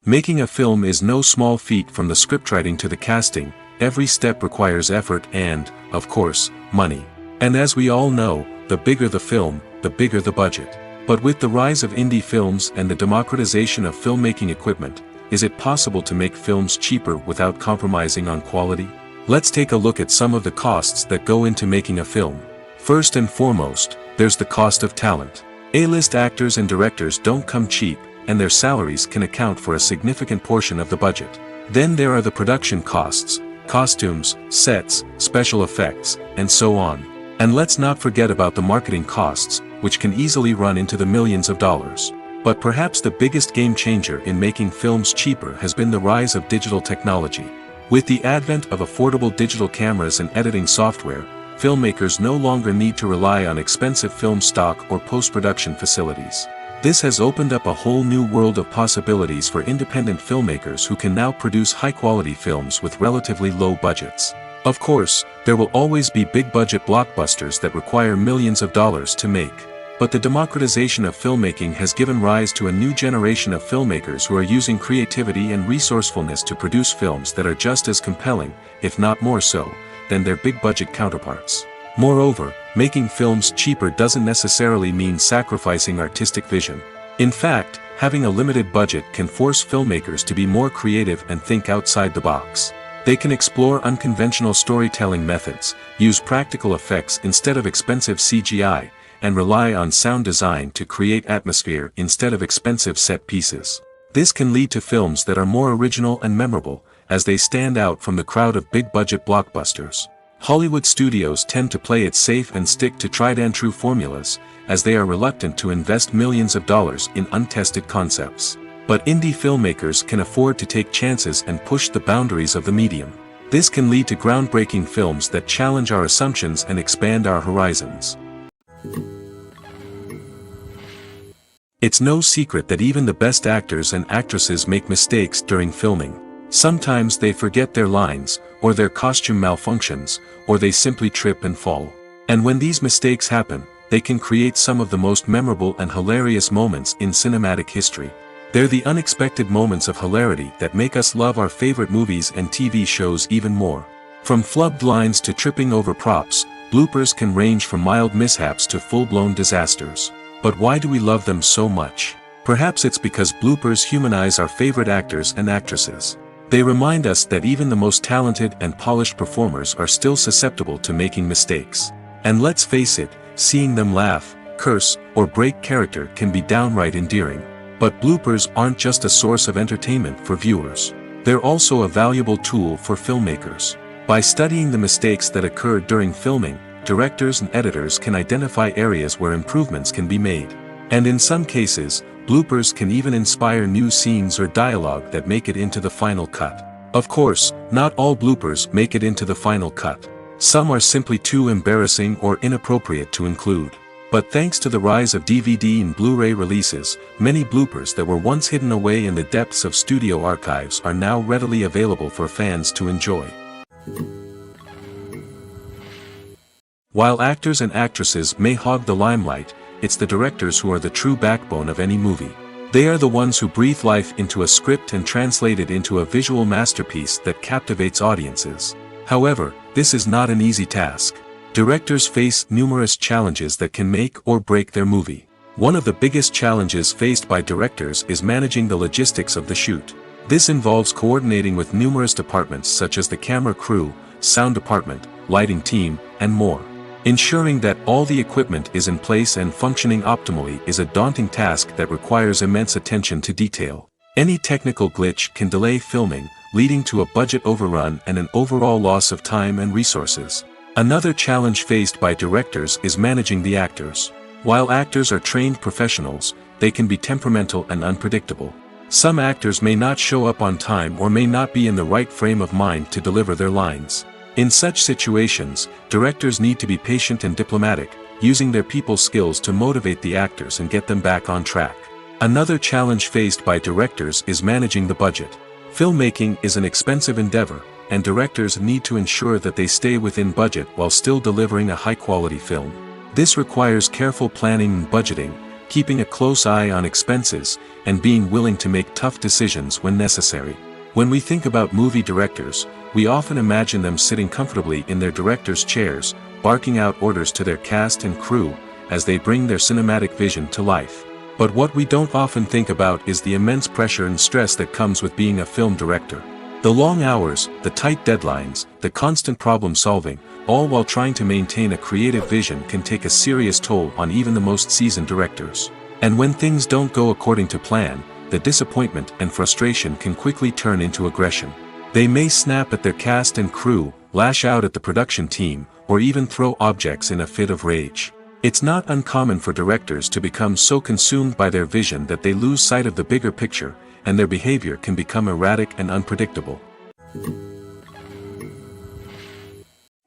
Making a film is no small feat. From the scriptwriting to the casting, every step requires effort and, of course, money. And as we all know, the bigger the film, the bigger the budget. But with the rise of indie films and the democratization of filmmaking equipment, is it possible to make films cheaper without compromising on quality? Let's take a look at some of the costs that go into making a film. First and foremost, there's the cost of talent. A-list actors and directors don't come cheap, and their salaries can account for a significant portion of the budget. Then there are the production costs, costumes, sets, special effects, and so on. And let's not forget about the marketing costs, which can easily run into the millions of dollars. But perhaps the biggest game changer in making films cheaper has been the rise of digital technology. With the advent of affordable digital cameras and editing software, filmmakers no longer need to rely on expensive film stock or post-production facilities. This has opened up a whole new world of possibilities for independent filmmakers who can now produce high-quality films with relatively low budgets. Of course, there will always be big-budget blockbusters that require millions of dollars to make. But the democratization of filmmaking has given rise to a new generation of filmmakers who are using creativity and resourcefulness to produce films that are just as compelling, if not more so, than their big-budget counterparts. Moreover, making films cheaper doesn't necessarily mean sacrificing artistic vision. In fact, having a limited budget can force filmmakers to be more creative and think outside the box. They can explore unconventional storytelling methods, use practical effects instead of expensive CGI, and rely on sound design to create atmosphere instead of expensive set pieces. This can lead to films that are more original and memorable, as they stand out from the crowd of big-budget blockbusters. Hollywood studios tend to play it safe and stick to tried-and-true formulas, as they are reluctant to invest millions of dollars in untested concepts. But indie filmmakers can afford to take chances and push the boundaries of the medium. This can lead to groundbreaking films that challenge our assumptions and expand our horizons. It's no secret that even the best actors and actresses make mistakes during filming. Sometimes they forget their lines, or their costume malfunctions, or they simply trip and fall. And when these mistakes happen, they can create some of the most memorable and hilarious moments in cinematic history. They're the unexpected moments of hilarity that make us love our favorite movies and TV shows even more. From flubbed lines to tripping over props, bloopers can range from mild mishaps to full-blown disasters. But why do we love them so much? Perhaps it's because bloopers humanize our favorite actors and actresses. They remind us that even the most talented and polished performers are still susceptible to making mistakes. And let's face it, seeing them laugh, curse, or break character can be downright endearing. But bloopers aren't just a source of entertainment for viewers. They're also a valuable tool for filmmakers. By studying the mistakes that occurred during filming, directors and editors can identify areas where improvements can be made. And in some cases, bloopers can even inspire new scenes or dialogue that make it into the final cut. Of course, not all bloopers make it into the final cut. Some are simply too embarrassing or inappropriate to include. But thanks to the rise of DVD and Blu-ray releases, many bloopers that were once hidden away in the depths of studio archives are now readily available for fans to enjoy. While actors and actresses may hog the limelight, it's the directors who are the true backbone of any movie. They are the ones who breathe life into a script and translate it into a visual masterpiece that captivates audiences. However, this is not an easy task. Directors face numerous challenges that can make or break their movie. One of the biggest challenges faced by directors is managing the logistics of the shoot. This involves coordinating with numerous departments such as the camera crew, sound department, lighting team, and more. Ensuring that all the equipment is in place and functioning optimally is a daunting task that requires immense attention to detail. Any technical glitch can delay filming, leading to a budget overrun and an overall loss of time and resources. Another challenge faced by directors is managing the actors. While actors are trained professionals, they can be temperamental and unpredictable. Some actors may not show up on time or may not be in the right frame of mind to deliver their lines. In such situations, directors need to be patient and diplomatic, using their people skills to motivate the actors and get them back on track. Another challenge faced by directors is managing the budget. Filmmaking is an expensive endeavor, and directors need to ensure that they stay within budget while still delivering a high-quality film. This requires careful planning and budgeting, keeping a close eye on expenses, and being willing to make tough decisions when necessary. When we think about movie directors, we often imagine them sitting comfortably in their director's chairs, barking out orders to their cast and crew, as they bring their cinematic vision to life. But what we don't often think about is the immense pressure and stress that comes with being a film director. The long hours, the tight deadlines, the constant problem solving, all while trying to maintain a creative vision can take a serious toll on even the most seasoned directors. And when things don't go according to plan, the disappointment and frustration can quickly turn into aggression. They may snap at their cast and crew, lash out at the production team, or even throw objects in a fit of rage. It's not uncommon for directors to become so consumed by their vision that they lose sight of the bigger picture, and their behavior can become erratic and unpredictable.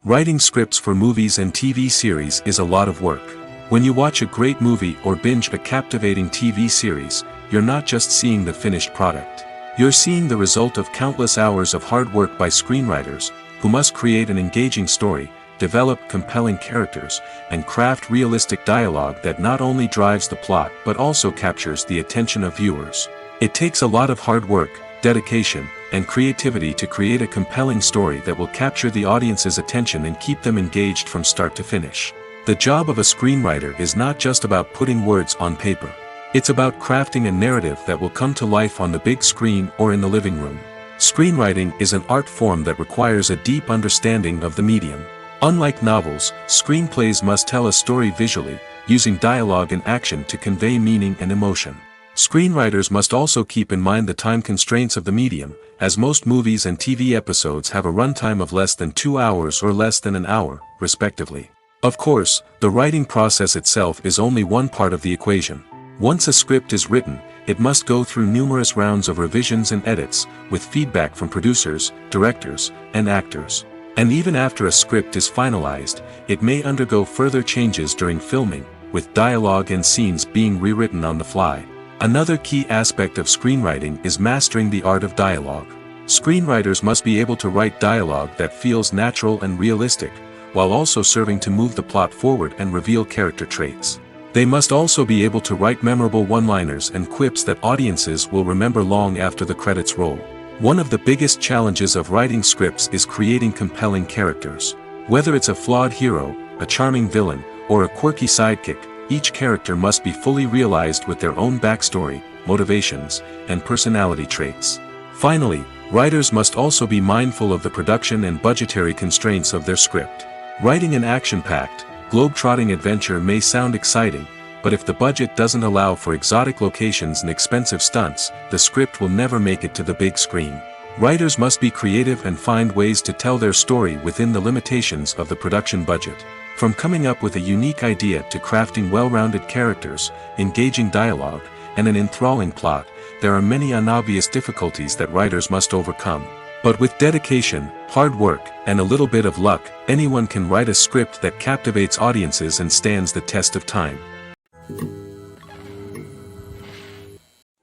Writing scripts for movies and TV series is a lot of work. When you watch a great movie or binge a captivating TV series, you're not just seeing the finished product. You're seeing the result of countless hours of hard work by screenwriters, who must create an engaging story, develop compelling characters, and craft realistic dialogue that not only drives the plot but also captures the attention of viewers. It takes a lot of hard work, dedication, and creativity to create a compelling story that will capture the audience's attention and keep them engaged from start to finish. The job of a screenwriter is not just about putting words on paper. It's about crafting a narrative that will come to life on the big screen or in the living room. Screenwriting is an art form that requires a deep understanding of the medium. Unlike novels, screenplays must tell a story visually, using dialogue and action to convey meaning and emotion. Screenwriters must also keep in mind the time constraints of the medium, as most movies and TV episodes have a runtime of less than 2 hours or less than an hour, respectively. Of course, the writing process itself is only one part of the equation. Once a script is written, it must go through numerous rounds of revisions and edits, with feedback from producers, directors, and actors. And even after a script is finalized, it may undergo further changes during filming, with dialogue and scenes being rewritten on the fly. Another key aspect of screenwriting is mastering the art of dialogue. Screenwriters must be able to write dialogue that feels natural and realistic, while also serving to move the plot forward and reveal character traits. They must also be able to write memorable one-liners and quips that audiences will remember long after the credits roll. One of the biggest challenges of writing scripts is creating compelling characters. Whether it's a flawed hero, a charming villain, or a quirky sidekick, each character must be fully realized with their own backstory, motivations, and personality traits. Finally, writers must also be mindful of the production and budgetary constraints of their script. Writing an action-packed, globe-trotting adventure may sound exciting, but if the budget doesn't allow for exotic locations and expensive stunts, the script will never make it to the big screen. Writers must be creative and find ways to tell their story within the limitations of the production budget. From coming up with a unique idea to crafting well-rounded characters, engaging dialogue, and an enthralling plot, there are many unobvious difficulties that writers must overcome. But with dedication, hard work, and a little bit of luck, anyone can write a script that captivates audiences and stands the test of time.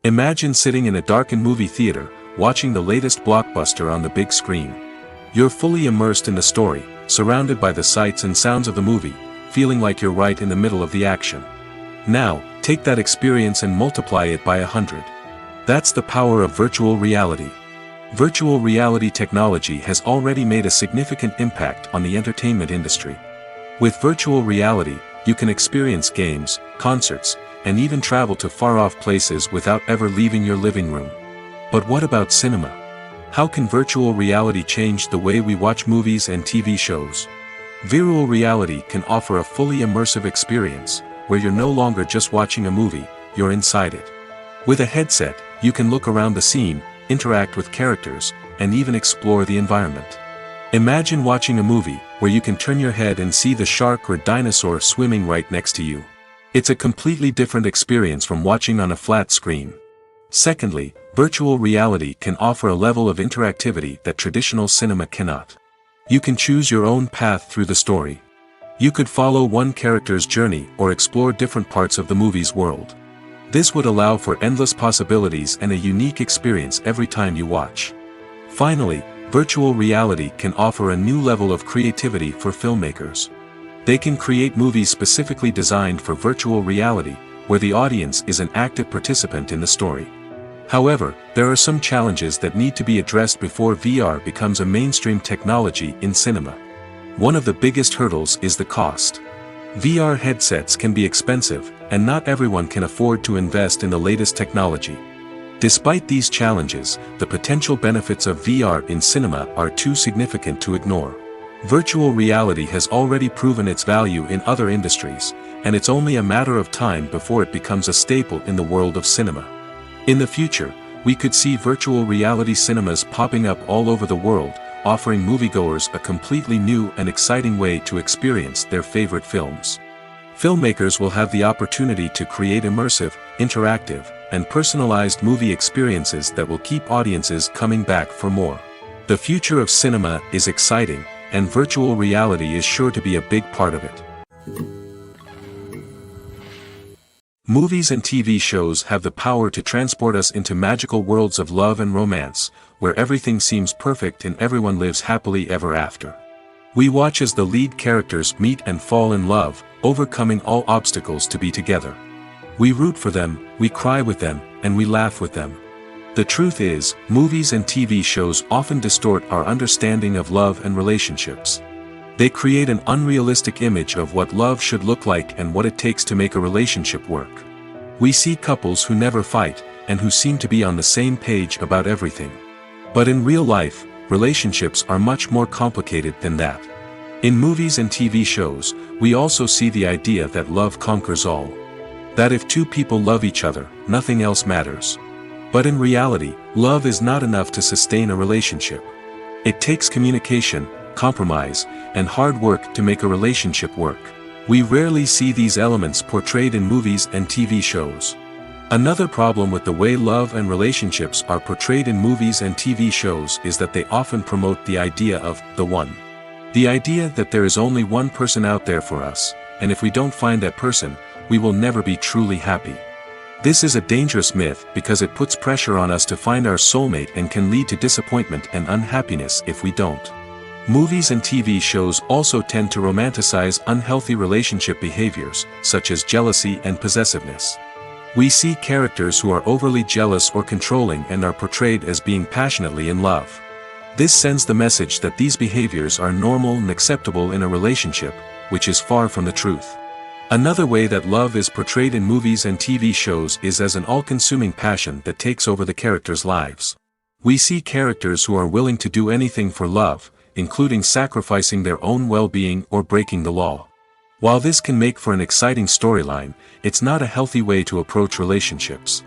Imagine sitting in a darkened movie theater, watching the latest blockbuster on the big screen. You're fully immersed in the story, surrounded by the sights and sounds of the movie, feeling like you're right in the middle of the action. Now, take that experience and multiply it by 100. That's the power of virtual reality. Virtual reality technology has already made a significant impact on the entertainment industry. With virtual reality, you can experience games, concerts, and even travel to far-off places without ever leaving your living room. But what about cinema? How can virtual reality change the way we watch movies and TV shows? Virtual reality can offer a fully immersive experience, where you're no longer just watching a movie, you're inside it. With a headset, you can look around the scene, interact with characters, and even explore the environment. Imagine watching a movie where you can turn your head and see the shark or dinosaur swimming right next to you. It's a completely different experience from watching on a flat screen. Secondly, virtual reality can offer a level of interactivity that traditional cinema cannot. You can choose your own path through the story. You could follow one character's journey or explore different parts of the movie's world. This would allow for endless possibilities and a unique experience every time you watch. Finally, virtual reality can offer a new level of creativity for filmmakers. They can create movies specifically designed for virtual reality, where the audience is an active participant in the story. However, there are some challenges that need to be addressed before VR becomes a mainstream technology in cinema. One of the biggest hurdles is the cost. VR headsets can be expensive, and not everyone can afford to invest in the latest technology. Despite these challenges, the potential benefits of VR in cinema are too significant to ignore. Virtual reality has already proven its value in other industries, and it's only a matter of time before it becomes a staple in the world of cinema. In the future, we could see virtual reality cinemas popping up all over the world, offering moviegoers a completely new and exciting way to experience their favorite films. Filmmakers will have the opportunity to create immersive, interactive, and personalized movie experiences that will keep audiences coming back for more. The future of cinema is exciting, and virtual reality is sure to be a big part of it. Movies and TV shows have the power to transport us into magical worlds of love and romance, where everything seems perfect and everyone lives happily ever after. We watch as the lead characters meet and fall in love, overcoming all obstacles to be together. We root for them, we cry with them, and we laugh with them. The truth is, movies and TV shows often distort our understanding of love and relationships. They create an unrealistic image of what love should look like and what it takes to make a relationship work. We see couples who never fight, and who seem to be on the same page about everything. But in real life, relationships are much more complicated than that. In movies and TV shows, we also see the idea that love conquers all. That if two people love each other, nothing else matters. But in reality, love is not enough to sustain a relationship. It takes communication, compromise, and hard work to make a relationship work. We rarely see these elements portrayed in movies and TV shows. Another problem with the way love and relationships are portrayed in movies and TV shows is that they often promote the idea of the one. The idea that there is only one person out there for us, and if we don't find that person, we will never be truly happy. This is a dangerous myth because it puts pressure on us to find our soulmate and can lead to disappointment and unhappiness if we don't. Movies and TV shows also tend to romanticize unhealthy relationship behaviors, such as jealousy and possessiveness. We see characters who are overly jealous or controlling and are portrayed as being passionately in love. This sends the message that these behaviors are normal and acceptable in a relationship, which is far from the truth. Another way that love is portrayed in movies and TV shows is as an all-consuming passion that takes over the characters' lives. We see characters who are willing to do anything for love, including sacrificing their own well-being or breaking the law. While this can make for an exciting storyline, it's not a healthy way to approach relationships.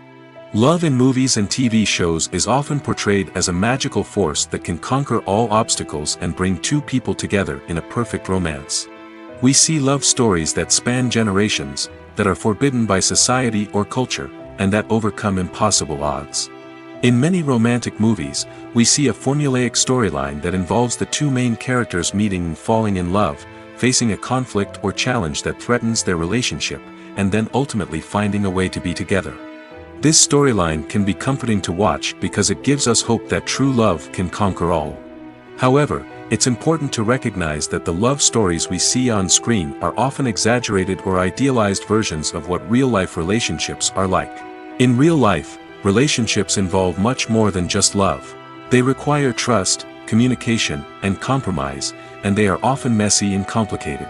Love in movies and TV shows is often portrayed as a magical force that can conquer all obstacles and bring two people together in a perfect romance. We see love stories that span generations, that are forbidden by society or culture, and that overcome impossible odds. In many romantic movies, we see a formulaic storyline that involves the two main characters meeting and falling in love, facing a conflict or challenge that threatens their relationship, and then ultimately finding a way to be together. This storyline can be comforting to watch because it gives us hope that true love can conquer all. However, it's important to recognize that the love stories we see on screen are often exaggerated or idealized versions of what real-life relationships are like. In real life, relationships involve much more than just love. They require trust, communication, and compromise, and they are often messy and complicated.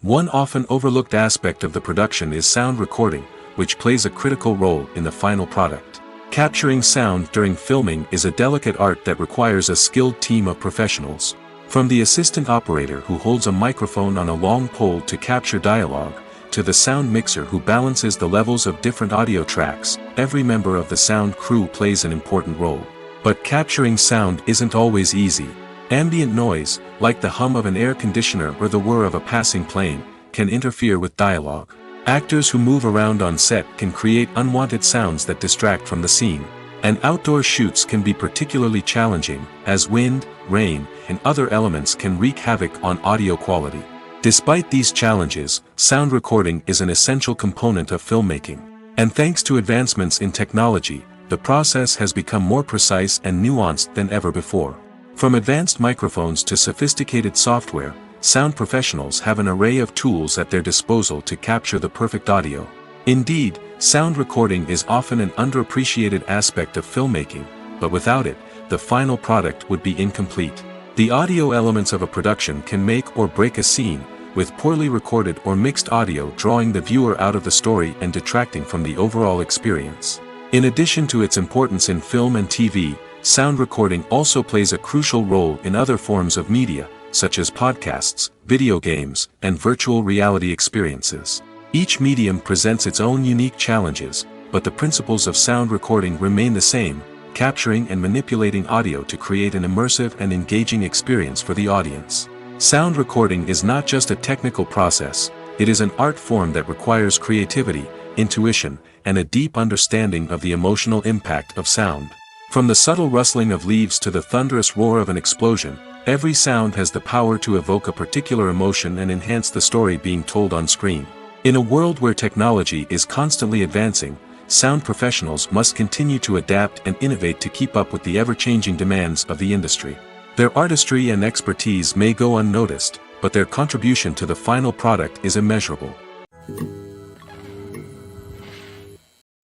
One often overlooked aspect of the production is sound recording, which plays a critical role in the final product. Capturing sound during filming is a delicate art that requires a skilled team of professionals. From the assistant operator who holds a microphone on a long pole to capture dialogue, to the sound mixer who balances the levels of different audio tracks, every member of the sound crew plays an important role. But capturing sound isn't always easy. Ambient noise, like the hum of an air conditioner or the whir of a passing plane, can interfere with dialogue. Actors who move around on set can create unwanted sounds that distract from the scene. And outdoor shoots can be particularly challenging, as wind, rain, and other elements can wreak havoc on audio quality. Despite these challenges, sound recording is an essential component of filmmaking. And thanks to advancements in technology, the process has become more precise and nuanced than ever before. From advanced microphones to sophisticated software, sound professionals have an array of tools at their disposal to capture the perfect audio. Indeed, sound recording is often an underappreciated aspect of filmmaking, but without it, the final product would be incomplete. The audio elements of a production can make or break a scene, with poorly recorded or mixed audio drawing the viewer out of the story and detracting from the overall experience. In addition to its importance in film and TV, sound recording also plays a crucial role in other forms of media, such as podcasts, video games, and virtual reality experiences. Each medium presents its own unique challenges, but the principles of sound recording remain the same: capturing and manipulating audio to create an immersive and engaging experience for the audience. Sound recording is not just a technical process, it is an art form that requires creativity, intuition, and a deep understanding of the emotional impact of sound. From the subtle rustling of leaves to the thunderous roar of an explosion, every sound has the power to evoke a particular emotion and enhance the story being told on screen. In a world where technology is constantly advancing, sound professionals must continue to adapt and innovate to keep up with the ever-changing demands of the industry. Their artistry and expertise may go unnoticed, but their contribution to the final product is immeasurable.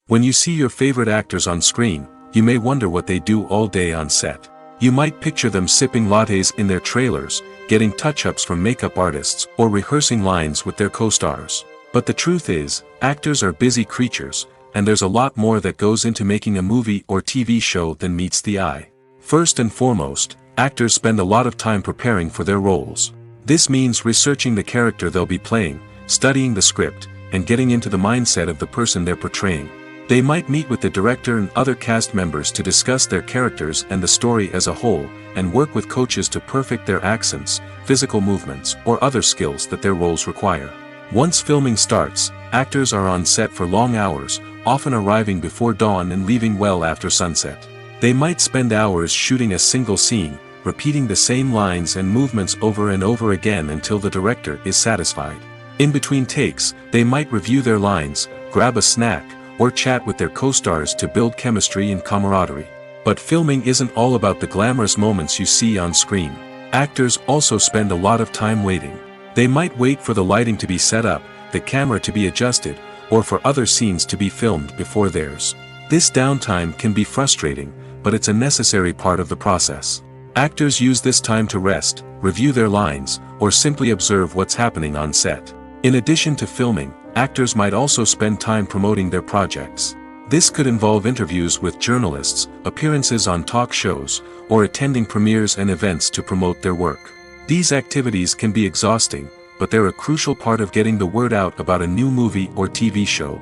When you see your favorite actors on screen, you may wonder what they do all day on set. You might picture them sipping lattes in their trailers, getting touch-ups from makeup artists, or rehearsing lines with their co-stars. But the truth is, actors are busy creatures, and there's a lot more that goes into making a movie or TV show than meets the eye. First and foremost, actors spend a lot of time preparing for their roles. This means researching the character they'll be playing, studying the script, and getting into the mindset of the person they're portraying. They might meet with the director and other cast members to discuss their characters and the story as a whole, and work with coaches to perfect their accents, physical movements, or other skills that their roles require. Once filming starts, actors are on set for long hours, often arriving before dawn and leaving well after sunset. They might spend hours shooting a single scene, repeating the same lines and movements over and over again until the director is satisfied. In between takes, they might review their lines, grab a snack, or chat with their co-stars to build chemistry and camaraderie. But filming isn't all about the glamorous moments you see on screen. Actors also spend a lot of time waiting. They might wait for the lighting to be set up, the camera to be adjusted, or for other scenes to be filmed before theirs. This downtime can be frustrating, but it's a necessary part of the process. Actors use this time to rest, review their lines, or simply observe what's happening on set. In addition to filming, actors might also spend time promoting their projects. This could involve interviews with journalists, appearances on talk shows, or attending premieres and events to promote their work. These activities can be exhausting, but they're a crucial part of getting the word out about a new movie or TV show.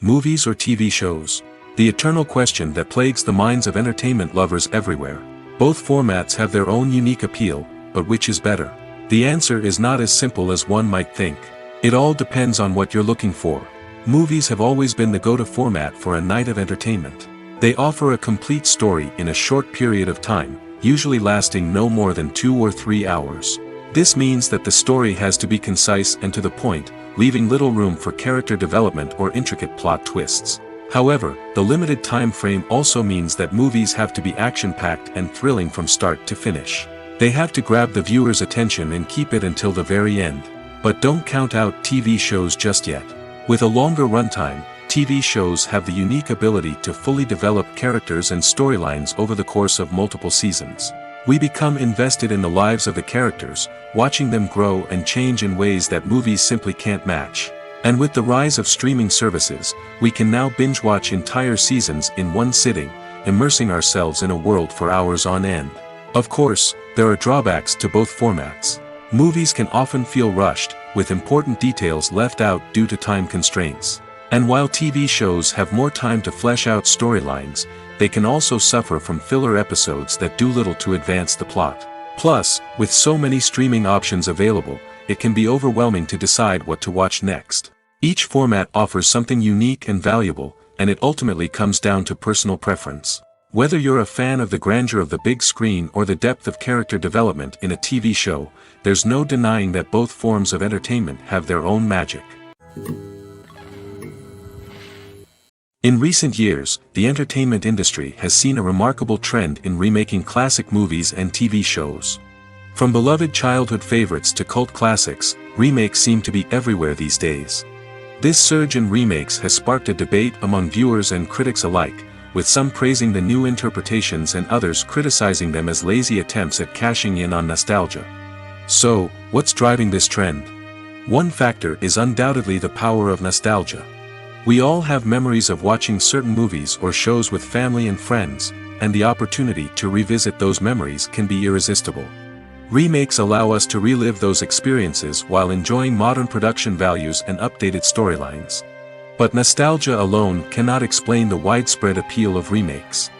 Movies or TV shows? The eternal question that plagues the minds of entertainment lovers everywhere. Both formats have their own unique appeal, but which is better? The answer is not as simple as one might think. It all depends on what you're looking for. Movies have always been the go-to format for a night of entertainment. They offer a complete story in a short period of time, usually lasting no more than 2 or 3 hours. This means that the story has to be concise and to the point, leaving little room for character development or intricate plot twists. However, the limited time frame also means that movies have to be action-packed and thrilling from start to finish. They have to grab the viewer's attention and keep it until the very end. But don't count out TV shows just yet. With a longer runtime, TV shows have the unique ability to fully develop characters and storylines over the course of multiple seasons. We become invested in the lives of the characters, watching them grow and change in ways that movies simply can't match. And with the rise of streaming services, we can now binge-watch entire seasons in one sitting, immersing ourselves in a world for hours on end. Of course, there are drawbacks to both formats. Movies can often feel rushed, with important details left out due to time constraints. And while TV shows have more time to flesh out storylines, they can also suffer from filler episodes that do little to advance the plot. Plus, with so many streaming options available, it can be overwhelming to decide what to watch next. Each format offers something unique and valuable, and it ultimately comes down to personal preference. Whether you're a fan of the grandeur of the big screen or the depth of character development in a TV show, there's no denying that both forms of entertainment have their own magic. In recent years, the entertainment industry has seen a remarkable trend in remaking classic movies and TV shows. From beloved childhood favorites to cult classics, remakes seem to be everywhere these days. This surge in remakes has sparked a debate among viewers and critics alike, with some praising the new interpretations and others criticizing them as lazy attempts at cashing in on nostalgia. So, what's driving this trend? One factor is undoubtedly the power of nostalgia. We all have memories of watching certain movies or shows with family and friends, and the opportunity to revisit those memories can be irresistible. Remakes allow us to relive those experiences while enjoying modern production values and updated storylines. But nostalgia alone cannot explain the widespread appeal of remakes.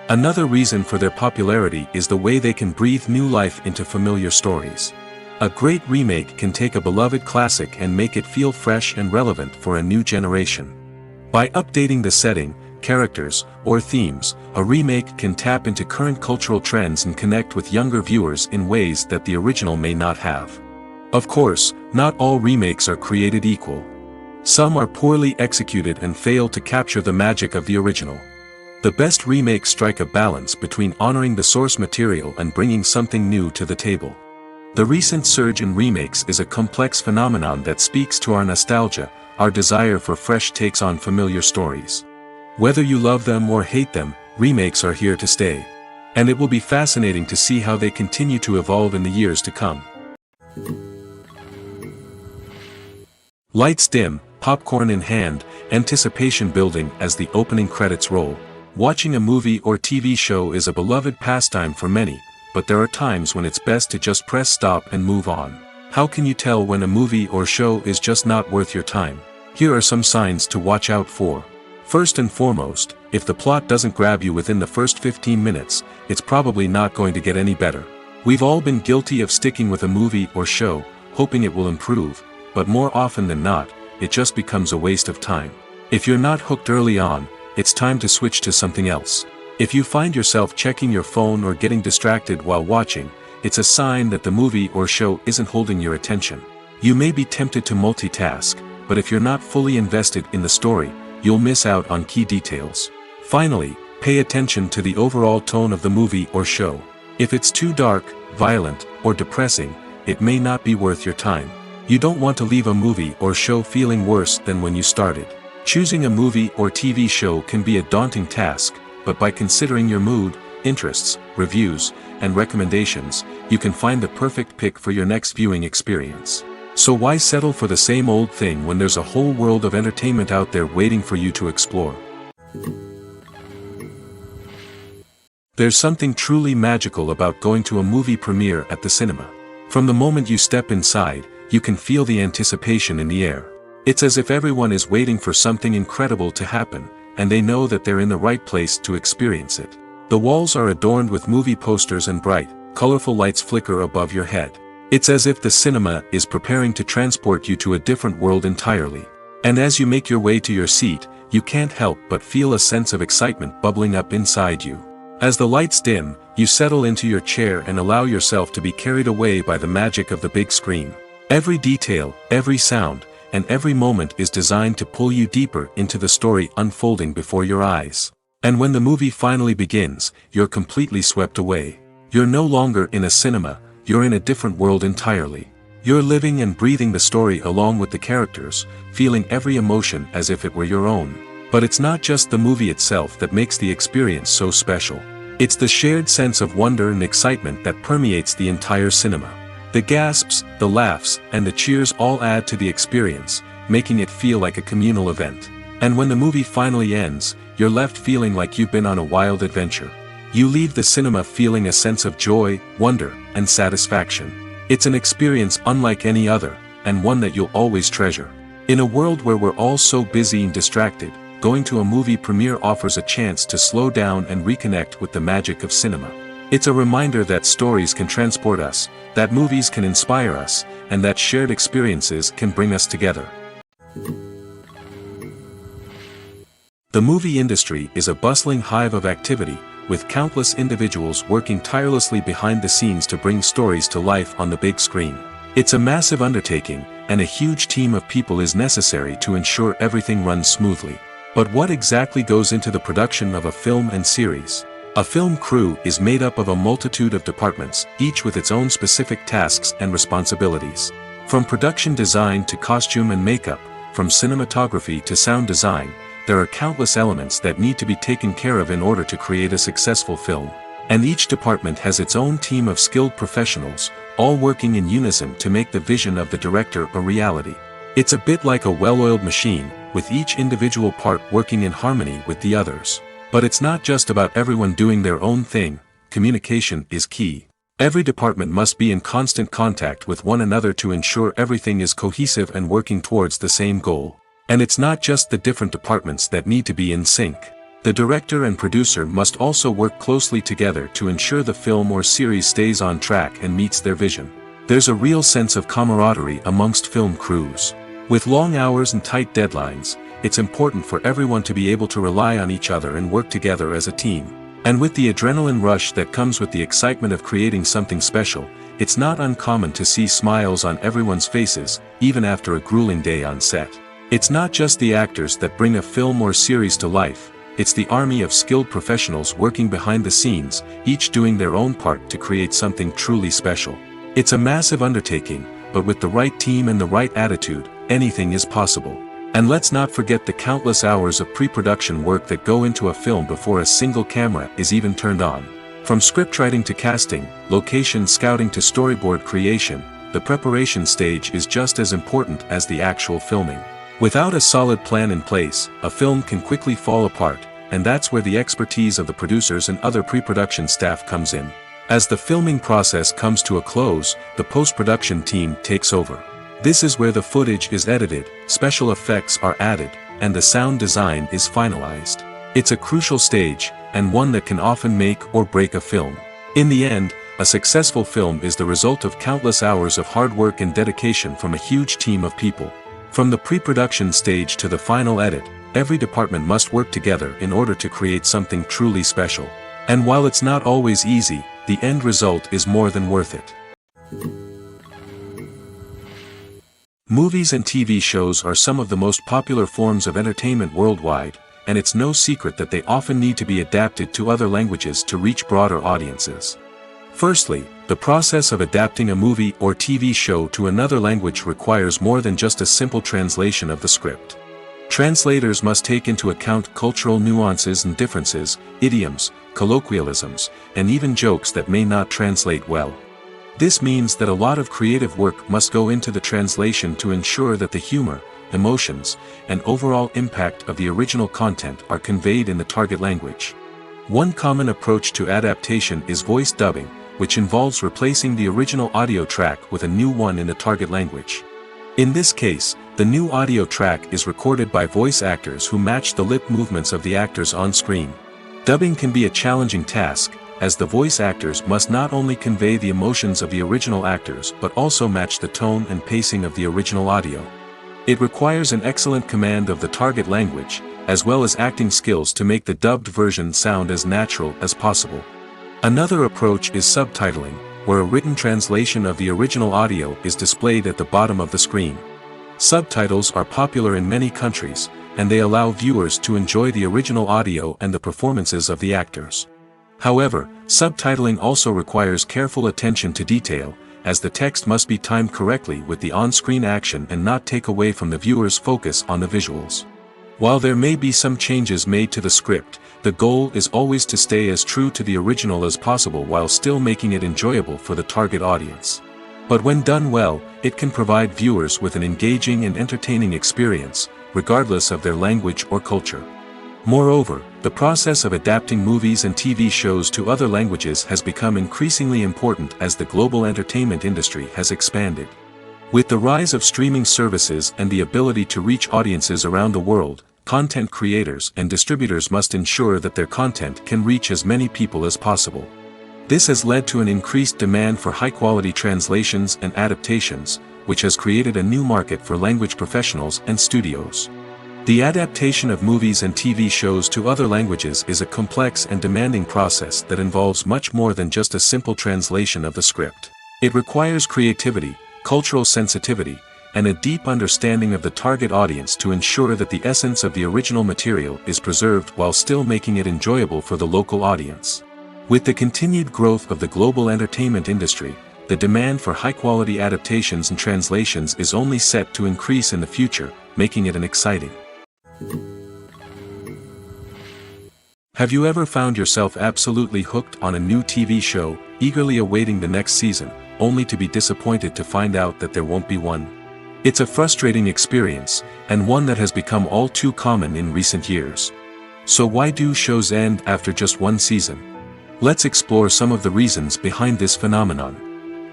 Another reason for their popularity is the way they can breathe new life into familiar stories. A great remake can take a beloved classic and make it feel fresh and relevant for a new generation. By updating the setting, characters, or themes, a remake can tap into current cultural trends and connect with younger viewers in ways that the original may not have. Of course, not all remakes are created equal. Some are poorly executed and fail to capture the magic of the original. The best remakes strike a balance between honoring the source material and bringing something new to the table. The recent surge in remakes is a complex phenomenon that speaks to our nostalgia, our desire for fresh takes on familiar stories. Whether you love them or hate them, remakes are here to stay. And it will be fascinating to see how they continue to evolve in the years to come. Lights dim, popcorn in hand, anticipation building as the opening credits roll. Watching a movie or TV show is a beloved pastime for many, but there are times when it's best to just press stop and move on. How can you tell when a movie or show is just not worth your time? Here are some signs to watch out for. First and foremost, if the plot doesn't grab you within the first 15 minutes, it's probably not going to get any better. We've all been guilty of sticking with a movie or show, hoping it will improve, but more often than not, it just becomes a waste of time. If you're not hooked early on, it's time to switch to something else. If you find yourself checking your phone or getting distracted while watching, it's a sign that the movie or show isn't holding your attention. You may be tempted to multitask, but if you're not fully invested in the story, you'll miss out on key details. Finally, pay attention to the overall tone of the movie or show. If it's too dark, violent, or depressing, it may not be worth your time. You don't want to leave a movie or show feeling worse than when you started. Choosing a movie or TV show can be a daunting task, but by considering your mood, interests, reviews, and recommendations, you can find the perfect pick for your next viewing experience. So why settle for the same old thing when there's a whole world of entertainment out there waiting for you to explore? There's something truly magical about going to a movie premiere at the cinema. From the moment you step inside, you can feel the anticipation in the air. It's as if everyone is waiting for something incredible to happen, and they know that they're in the right place to experience it. The walls are adorned with movie posters and bright, colorful lights flicker above your head. It's as if the cinema is preparing to transport you to a different world entirely. And as you make your way to your seat, you can't help but feel a sense of excitement bubbling up inside you. As the lights dim, you settle into your chair and allow yourself to be carried away by the magic of the big screen. Every detail, every sound, and every moment is designed to pull you deeper into the story unfolding before your eyes. And when the movie finally begins, you're completely swept away. You're no longer in a cinema, you're in a different world entirely. You're living and breathing the story along with the characters, feeling every emotion as if it were your own. But it's not just the movie itself that makes the experience so special. It's the shared sense of wonder and excitement that permeates the entire cinema. The gasps, the laughs, and the cheers all add to the experience, making it feel like a communal event. And when the movie finally ends, you're left feeling like you've been on a wild adventure. You leave the cinema feeling a sense of joy, wonder, and satisfaction. It's an experience unlike any other, and one that you'll always treasure. In a world where we're all so busy and distracted, going to a movie premiere offers a chance to slow down and reconnect with the magic of cinema. It's a reminder that stories can transport us, that movies can inspire us, and that shared experiences can bring us together. The movie industry is a bustling hive of activity, with countless individuals working tirelessly behind the scenes to bring stories to life on the big screen. It's a massive undertaking, and a huge team of people is necessary to ensure everything runs smoothly. But what exactly goes into the production of a film and series? A film crew is made up of a multitude of departments, each with its own specific tasks and responsibilities. From production design to costume and makeup, from cinematography to sound design, there are countless elements that need to be taken care of in order to create a successful film. And each department has its own team of skilled professionals, all working in unison to make the vision of the director a reality. It's a bit like a well-oiled machine, with each individual part working in harmony with the others. But it's not just about everyone doing their own thing. Communication is key. Every department must be in constant contact with one another to ensure everything is cohesive and working towards the same goal. And it's not just the different departments that need to be in sync. The director and producer must also work closely together to ensure the film or series stays on track and meets their vision. There's a real sense of camaraderie amongst film crews. With long hours and tight deadlines, it's important for everyone to be able to rely on each other and work together as a team. And with the adrenaline rush that comes with the excitement of creating something special, it's not uncommon to see smiles on everyone's faces, even after a grueling day on set. It's not just the actors that bring a film or series to life, it's the army of skilled professionals working behind the scenes, each doing their own part to create something truly special. It's a massive undertaking, but with the right team and the right attitude, anything is possible. And let's not forget the countless hours of pre-production work that go into a film before a single camera is even turned on. From scriptwriting to casting, location scouting to storyboard creation, the preparation stage is just as important as the actual filming. Without a solid plan in place, a film can quickly fall apart, and that's where the expertise of the producers and other pre-production staff comes in. As the filming process comes to a close, the post-production team takes over. This is where the footage is edited, special effects are added, and the sound design is finalized. It's a crucial stage, and one that can often make or break a film. In the end, a successful film is the result of countless hours of hard work and dedication from a huge team of people. From the pre-production stage to the final edit, every department must work together in order to create something truly special. And while it's not always easy, the end result is more than worth it. Movies and TV shows are some of the most popular forms of entertainment worldwide, and it's no secret that they often need to be adapted to other languages to reach broader audiences. Firstly, the process of adapting a movie or TV show to another language requires more than just a simple translation of the script. Translators must take into account cultural nuances and differences, idioms, colloquialisms, and even jokes that may not translate well. This means that a lot of creative work must go into the translation to ensure that the humor, emotions, and overall impact of the original content are conveyed in the target language. One common approach to adaptation is voice dubbing, which involves replacing the original audio track with a new one in the target language. In this case, the new audio track is recorded by voice actors who match the lip movements of the actors on screen. Dubbing can be a challenging task, as the voice actors must not only convey the emotions of the original actors but also match the tone and pacing of the original audio. It requires an excellent command of the target language, as well as acting skills to make the dubbed version sound as natural as possible. Another approach is subtitling, where a written translation of the original audio is displayed at the bottom of the screen. Subtitles are popular in many countries, and they allow viewers to enjoy the original audio and the performances of the actors. However, subtitling also requires careful attention to detail, as the text must be timed correctly with the on-screen action and not take away from the viewer's focus on the visuals. While there may be some changes made to the script, the goal is always to stay as true to the original as possible while still making it enjoyable for the target audience. But when done well, it can provide viewers with an engaging and entertaining experience, regardless of their language or culture. Moreover, the process of adapting movies and TV shows to other languages has become increasingly important as the global entertainment industry has expanded. With the rise of streaming services and the ability to reach audiences around the world, content creators and distributors must ensure that their content can reach as many people as possible. This has led to an increased demand for high-quality translations and adaptations, which has created a new market for language professionals and studios. The adaptation of movies and TV shows to other languages is a complex and demanding process that involves much more than just a simple translation of the script. It requires creativity, cultural sensitivity, and a deep understanding of the target audience to ensure that the essence of the original material is preserved while still making it enjoyable for the local audience. With the continued growth of the global entertainment industry, the demand for high-quality adaptations and translations is only set to increase in the future, making it an exciting. Have you ever found yourself absolutely hooked on a new TV show, eagerly awaiting the next season, only to be disappointed to find out that there won't be one? It's a frustrating experience, and one that has become all too common in recent years. So why do shows end after just one season? Let's explore some of the reasons behind this phenomenon.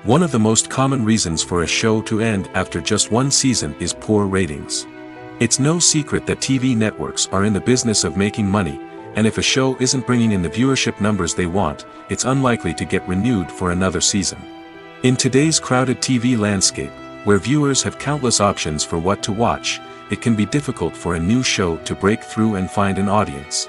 One of the most common reasons for a show to end after just one season is poor ratings. It's no secret that TV networks are in the business of making money, and if a show isn't bringing in the viewership numbers they want, it's unlikely to get renewed for another season. In today's crowded TV landscape, where viewers have countless options for what to watch, it can be difficult for a new show to break through and find an audience.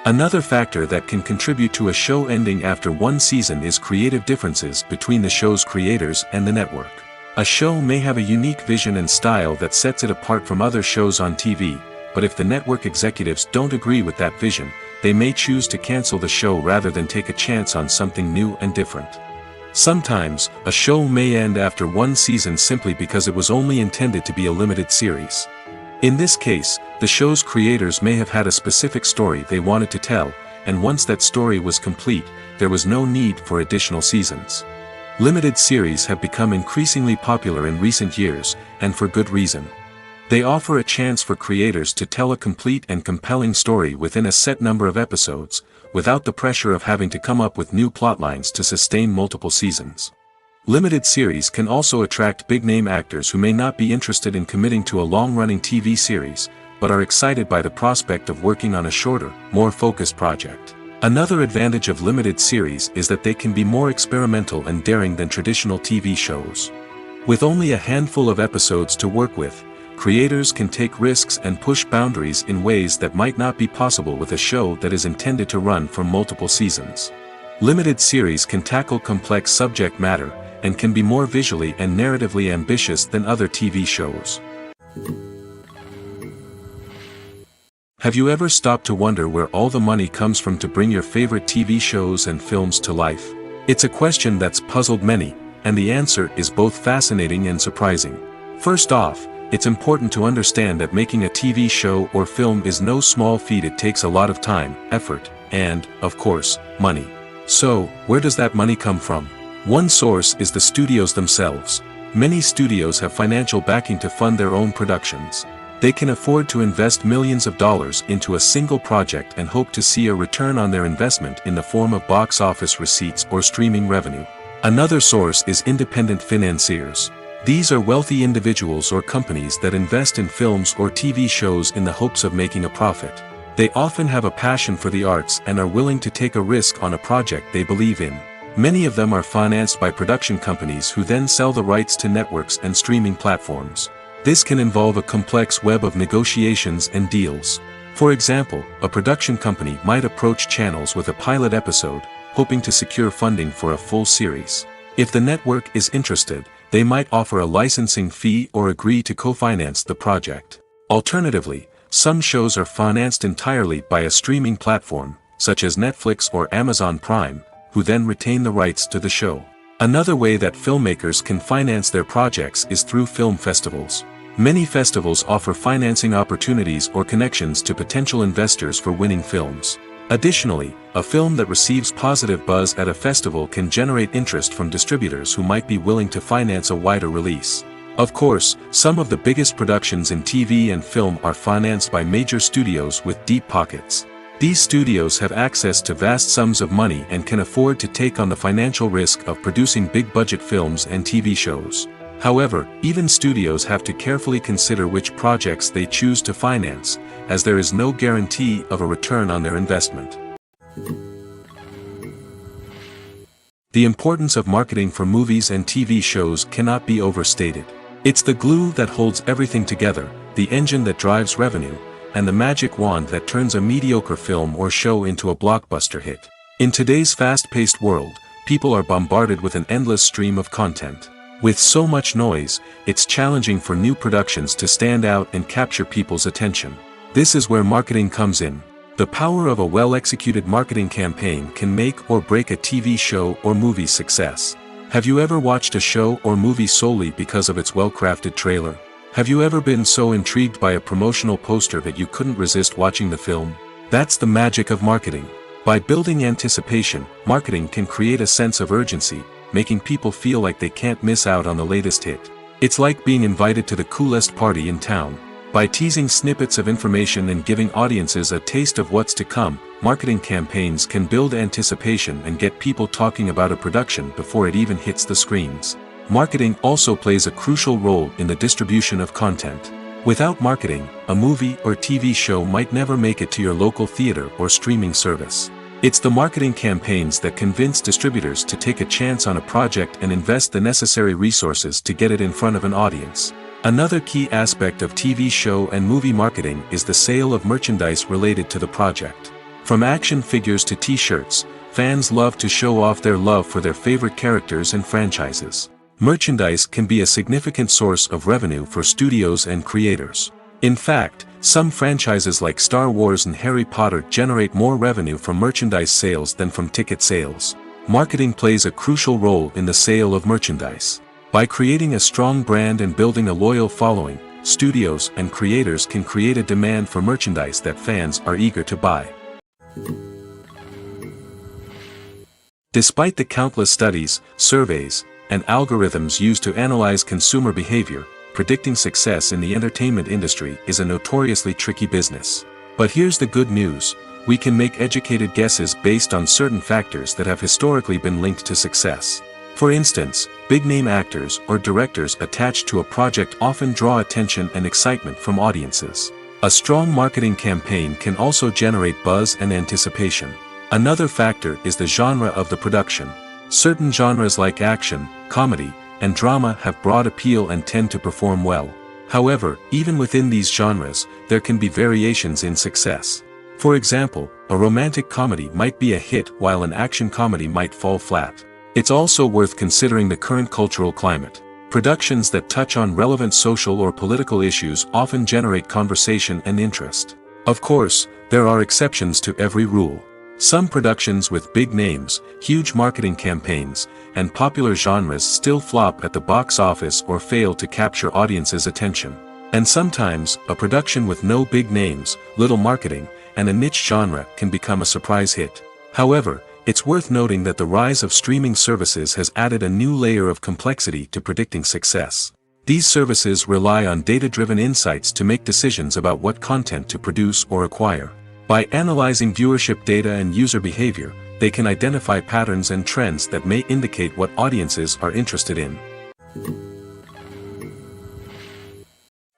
Another factor that can contribute to a show ending after one season is creative differences between the show's creators and the network. A show may have a unique vision and style that sets it apart from other shows on TV, but if the network executives don't agree with that vision, they may choose to cancel the show rather than take a chance on something new and different. Sometimes, a show may end after one season simply because it was only intended to be a limited series. In this case, the show's creators may have had a specific story they wanted to tell, and once that story was complete, there was no need for additional seasons. Limited series have become increasingly popular in recent years, and for good reason. They offer a chance for creators to tell a complete and compelling story within a set number of episodes, without the pressure of having to come up with new plotlines to sustain multiple seasons. Limited series can also attract big-name actors who may not be interested in committing to a long-running TV series, but are excited by the prospect of working on a shorter, more focused project. Another advantage of limited series is that they can be more experimental and daring than traditional TV shows. With only a handful of episodes to work with, creators can take risks and push boundaries in ways that might not be possible with a show that is intended to run for multiple seasons. Limited series can tackle complex subject matter, and can be more visually and narratively ambitious than other TV shows. Have you ever stopped to wonder where all the money comes from to bring your favorite TV shows and films to life? It's a question that's puzzled many, and the answer is both fascinating and surprising. First off, it's important to understand that making a TV show or film is no small feat. It takes a lot of time, effort, and, of course, money. So, where does that money come from? One source is the studios themselves. Many studios have financial backing to fund their own productions. They can afford to invest millions of dollars into a single project and hope to see a return on their investment in the form of box office receipts or streaming revenue. Another source is independent financiers. These are wealthy individuals or companies that invest in films or TV shows in the hopes of making a profit. They often have a passion for the arts and are willing to take a risk on a project they believe in. Many of them are financed by production companies who then sell the rights to networks and streaming platforms. This can involve a complex web of negotiations and deals. For example, a production company might approach channels with a pilot episode, hoping to secure funding for a full series. If the network is interested, they might offer a licensing fee or agree to co-finance the project. Alternatively, some shows are financed entirely by a streaming platform, such as Netflix or Amazon Prime, who then retain the rights to the show. Another way that filmmakers can finance their projects is through film festivals. Many festivals offer financing opportunities or connections to potential investors for winning films. Additionally, a film that receives positive buzz at a festival can generate interest from distributors who might be willing to finance a wider release. Of course, some of the biggest productions in TV and film are financed by major studios with deep pockets. These studios have access to vast sums of money and can afford to take on the financial risk of producing big-budget films and TV shows. However, even studios have to carefully consider which projects they choose to finance, as there is no guarantee of a return on their investment. The importance of marketing for movies and TV shows cannot be overstated. It's the glue that holds everything together, the engine that drives revenue, and the magic wand that turns a mediocre film or show into a blockbuster hit. In today's fast-paced world, people are bombarded with an endless stream of content. With so much noise, it's challenging for new productions to stand out and capture people's attention. This is where marketing comes in. The power of a well-executed marketing campaign can make or break a TV show or movie's success. Have you ever watched a show or movie solely because of its well-crafted trailer? Have you ever been so intrigued by a promotional poster that you couldn't resist watching the film? That's the magic of marketing. By building anticipation, marketing can create a sense of urgency, making people feel like they can't miss out on the latest hit. It's like being invited to the coolest party in town. By teasing snippets of information and giving audiences a taste of what's to come, marketing campaigns can build anticipation and get people talking about a production before it even hits the screens. Marketing also plays a crucial role in the distribution of content. Without marketing, a movie or TV show might never make it to your local theater or streaming service. It's the marketing campaigns that convince distributors to take a chance on a project and invest the necessary resources to get it in front of an audience. Another key aspect of TV show and movie marketing is the sale of merchandise related to the project. From action figures to t-shirts, fans love to show off their love for their favorite characters and franchises. Merchandise can be a significant source of revenue for studios and creators. In fact, some franchises like Star Wars and Harry Potter generate more revenue from merchandise sales than from ticket sales. Marketing plays a crucial role in the sale of merchandise. By creating a strong brand and building a loyal following, studios and creators can create a demand for merchandise that fans are eager to buy. Despite the countless studies, surveys, and algorithms used to analyze consumer behavior, predicting success in the entertainment industry is a notoriously tricky business. But here's the good news: we can make educated guesses based on certain factors that have historically been linked to success. For instance, big-name actors or directors attached to a project often draw attention and excitement from audiences. A strong marketing campaign can also generate buzz and anticipation. Another factor is the genre of the production. Certain genres like action, comedy, and drama have broad appeal and tend to perform well. However, even within these genres, there can be variations in success. For example, a romantic comedy might be a hit while an action comedy might fall flat. It's also worth considering the current cultural climate. Productions that touch on relevant social or political issues often generate conversation and interest. Of course, there are exceptions to every rule. Some productions with big names, huge marketing campaigns, and popular genres still flop at the box office or fail to capture audiences' attention. And sometimes, a production with no big names, little marketing, and a niche genre can become a surprise hit. However, it's worth noting that the rise of streaming services has added a new layer of complexity to predicting success. These services rely on data-driven insights to make decisions about what content to produce or acquire. By analyzing viewership data and user behavior, they can identify patterns and trends that may indicate what audiences are interested in.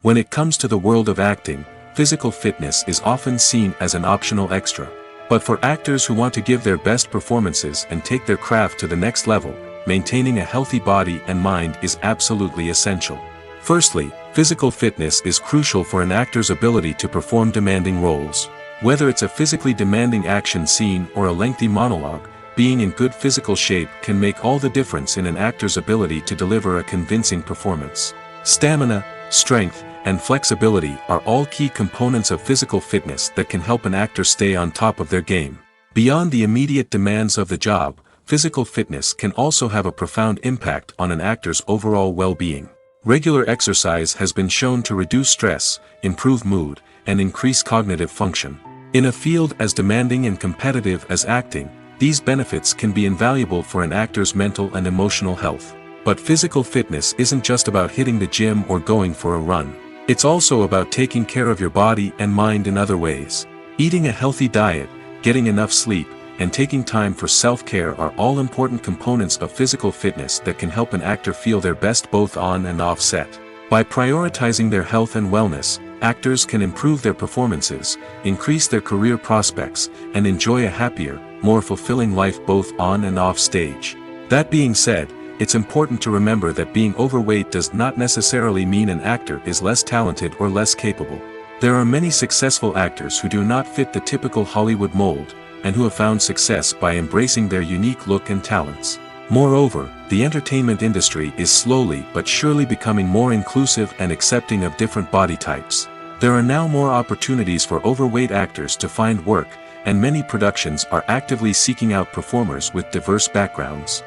When it comes to the world of acting, physical fitness is often seen as an optional extra. But for actors who want to give their best performances and take their craft to the next level, maintaining a healthy body and mind is absolutely essential. Firstly, physical fitness is crucial for an actor's ability to perform demanding roles. Whether it's a physically demanding action scene or a lengthy monologue, being in good physical shape can make all the difference in an actor's ability to deliver a convincing performance. Stamina, strength, and flexibility are all key components of physical fitness that can help an actor stay on top of their game. Beyond the immediate demands of the job, physical fitness can also have a profound impact on an actor's overall well-being. Regular exercise has been shown to reduce stress, improve mood, and increase cognitive function. In a field as demanding and competitive as acting, these benefits can be invaluable for an actor's mental and emotional health. But physical fitness isn't just about hitting the gym or going for a run. It's also about taking care of your body and mind in other ways. Eating a healthy diet, getting enough sleep, and taking time for self-care are all important components of physical fitness that can help an actor feel their best both on and off set. By prioritizing their health and wellness, actors can improve their performances, increase their career prospects, and enjoy a happier, more fulfilling life both on and off stage. That being said, it's important to remember that being overweight does not necessarily mean an actor is less talented or less capable. There are many successful actors who do not fit the typical Hollywood mold, and who have found success by embracing their unique look and talents. Moreover, the entertainment industry is slowly but surely becoming more inclusive and accepting of different body types. There are now more opportunities for overweight actors to find work, and many productions are actively seeking out performers with diverse backgrounds.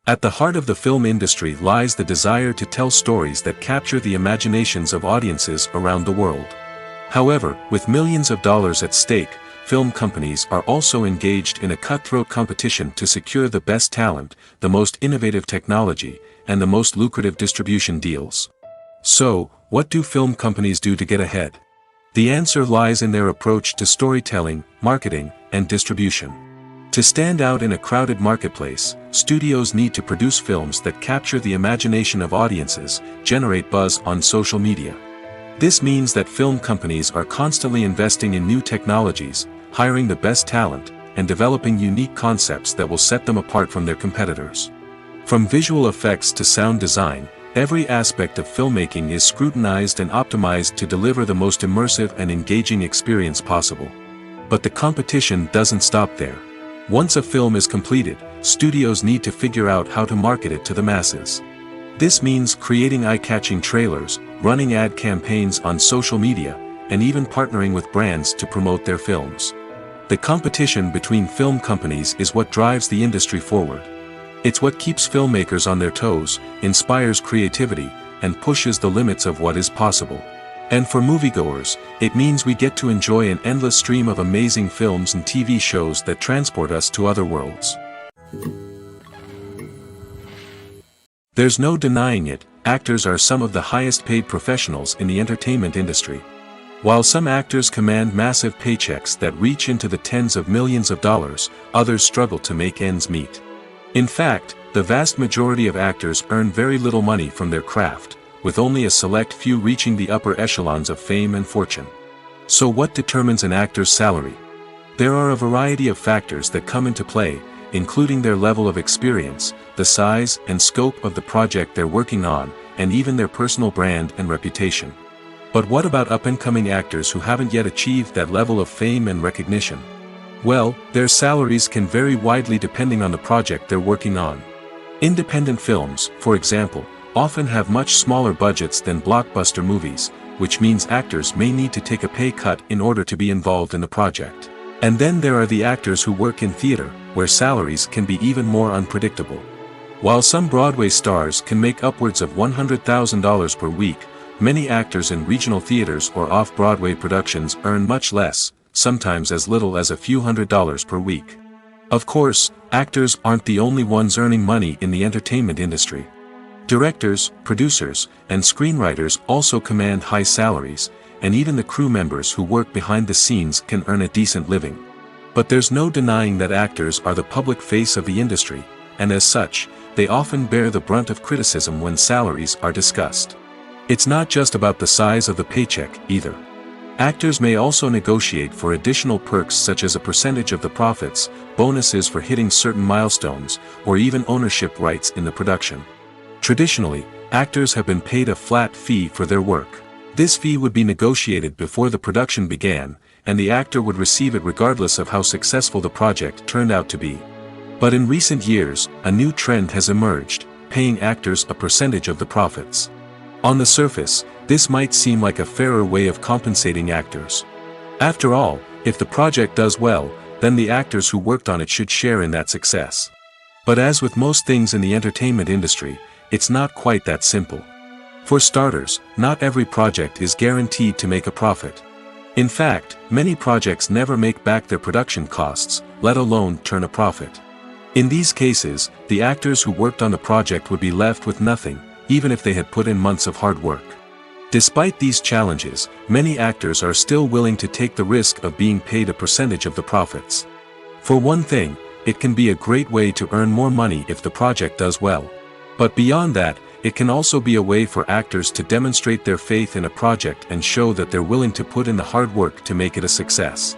At the heart of the film industry lies the desire to tell stories that capture the imaginations of audiences around the world. However, with millions of dollars at stake, film companies are also engaged in a cutthroat competition to secure the best talent, the most innovative technology, and the most lucrative distribution deals. So, what do film companies do to get ahead? The answer lies in their approach to storytelling, marketing, and distribution. To stand out in a crowded marketplace, studios need to produce films that capture the imagination of audiences, generate buzz on social media. This means that film companies are constantly investing in new technologies, hiring the best talent, and developing unique concepts that will set them apart from their competitors. From visual effects to sound design, every aspect of filmmaking is scrutinized and optimized to deliver the most immersive and engaging experience possible. But the competition doesn't stop there. Once a film is completed, studios need to figure out how to market it to the masses. This means creating eye-catching trailers, running ad campaigns on social media, and even partnering with brands to promote their films. The competition between film companies is what drives the industry forward. It's what keeps filmmakers on their toes, inspires creativity, and pushes the limits of what is possible. And for moviegoers, it means we get to enjoy an endless stream of amazing films and TV shows that transport us to other worlds. There's no denying it, actors are some of the highest paid professionals in the entertainment industry. While some actors command massive paychecks that reach into the tens of millions of dollars, others struggle to make ends meet. In fact, the vast majority of actors earn very little money from their craft, with only a select few reaching the upper echelons of fame and fortune. So what determines an actor's salary? There are a variety of factors that come into play, including their level of experience, the size and scope of the project they're working on, and even their personal brand and reputation. But what about up-and-coming actors who haven't yet achieved that level of fame and recognition? Well, their salaries can vary widely depending on the project they're working on. Independent films, for example, often have much smaller budgets than blockbuster movies, which means actors may need to take a pay cut in order to be involved in the project. And then there are the actors who work in theater, where salaries can be even more unpredictable. While some Broadway stars can make upwards of $100,000 per week, many actors in regional theaters or off-Broadway productions earn much less, sometimes as little as a few $100s per week. Of course, actors aren't the only ones earning money in the entertainment industry. Directors, producers, and screenwriters also command high salaries, and even the crew members who work behind the scenes can earn a decent living. But there's no denying that actors are the public face of the industry, and as such, they often bear the brunt of criticism when salaries are discussed. It's not just about the size of the paycheck, either. Actors may also negotiate for additional perks such as a percentage of the profits, bonuses for hitting certain milestones, or even ownership rights in the production. Traditionally, actors have been paid a flat fee for their work. This fee would be negotiated before the production began, and the actor would receive it regardless of how successful the project turned out to be. But in recent years, a new trend has emerged, paying actors a percentage of the profits. On the surface, this might seem like a fairer way of compensating actors. After all, if the project does well, then the actors who worked on it should share in that success. But as with most things in the entertainment industry, it's not quite that simple. For starters, not every project is guaranteed to make a profit. In fact, many projects never make back their production costs, let alone turn a profit. In these cases, the actors who worked on the project would be left with nothing, even if they had put in months of hard work. Despite these challenges, many actors are still willing to take the risk of being paid a percentage of the profits. For one thing, it can be a great way to earn more money if the project does well. But beyond that, it can also be a way for actors to demonstrate their faith in a project and show that they're willing to put in the hard work to make it a success.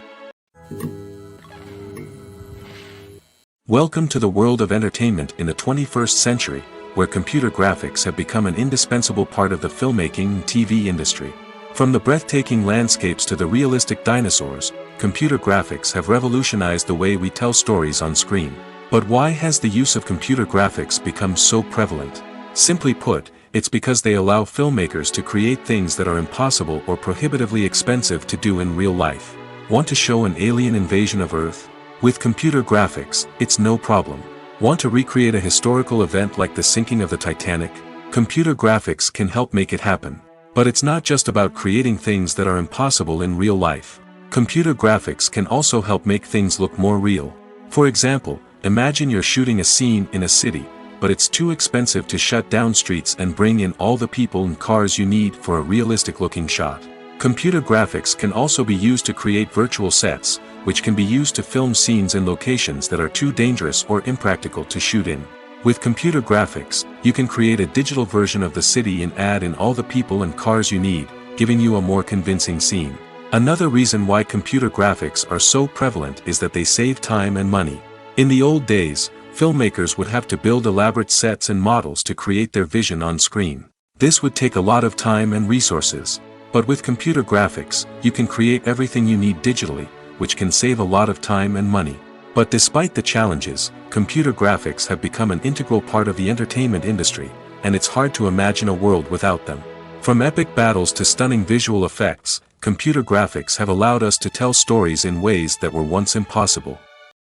Welcome to the world of entertainment in the 21st century, where computer graphics have become an indispensable part of the filmmaking and TV industry. From the breathtaking landscapes to the realistic dinosaurs, computer graphics have revolutionized the way we tell stories on screen. But why has the use of computer graphics become so prevalent? Simply put, it's because they allow filmmakers to create things that are impossible or prohibitively expensive to do in real life. Want to show an alien invasion of Earth? With computer graphics, it's no problem. Want to recreate a historical event like the sinking of the Titanic? Computer graphics can help make it happen. But it's not just about creating things that are impossible in real life. Computer graphics can also help make things look more real. For example, imagine you're shooting a scene in a city, but it's too expensive to shut down streets and bring in all the people and cars you need for a realistic-looking shot. Computer graphics can also be used to create virtual sets, which can be used to film scenes in locations that are too dangerous or impractical to shoot in. With computer graphics, you can create a digital version of the city and add in all the people and cars you need, giving you a more convincing scene. Another reason why computer graphics are so prevalent is that they save time and money. In the old days, filmmakers would have to build elaborate sets and models to create their vision on screen. This would take a lot of time and resources. But with computer graphics, you can create everything you need digitally, which can save a lot of time and money. But despite the challenges, computer graphics have become an integral part of the entertainment industry, and it's hard to imagine a world without them. From epic battles to stunning visual effects, computer graphics have allowed us to tell stories in ways that were once impossible.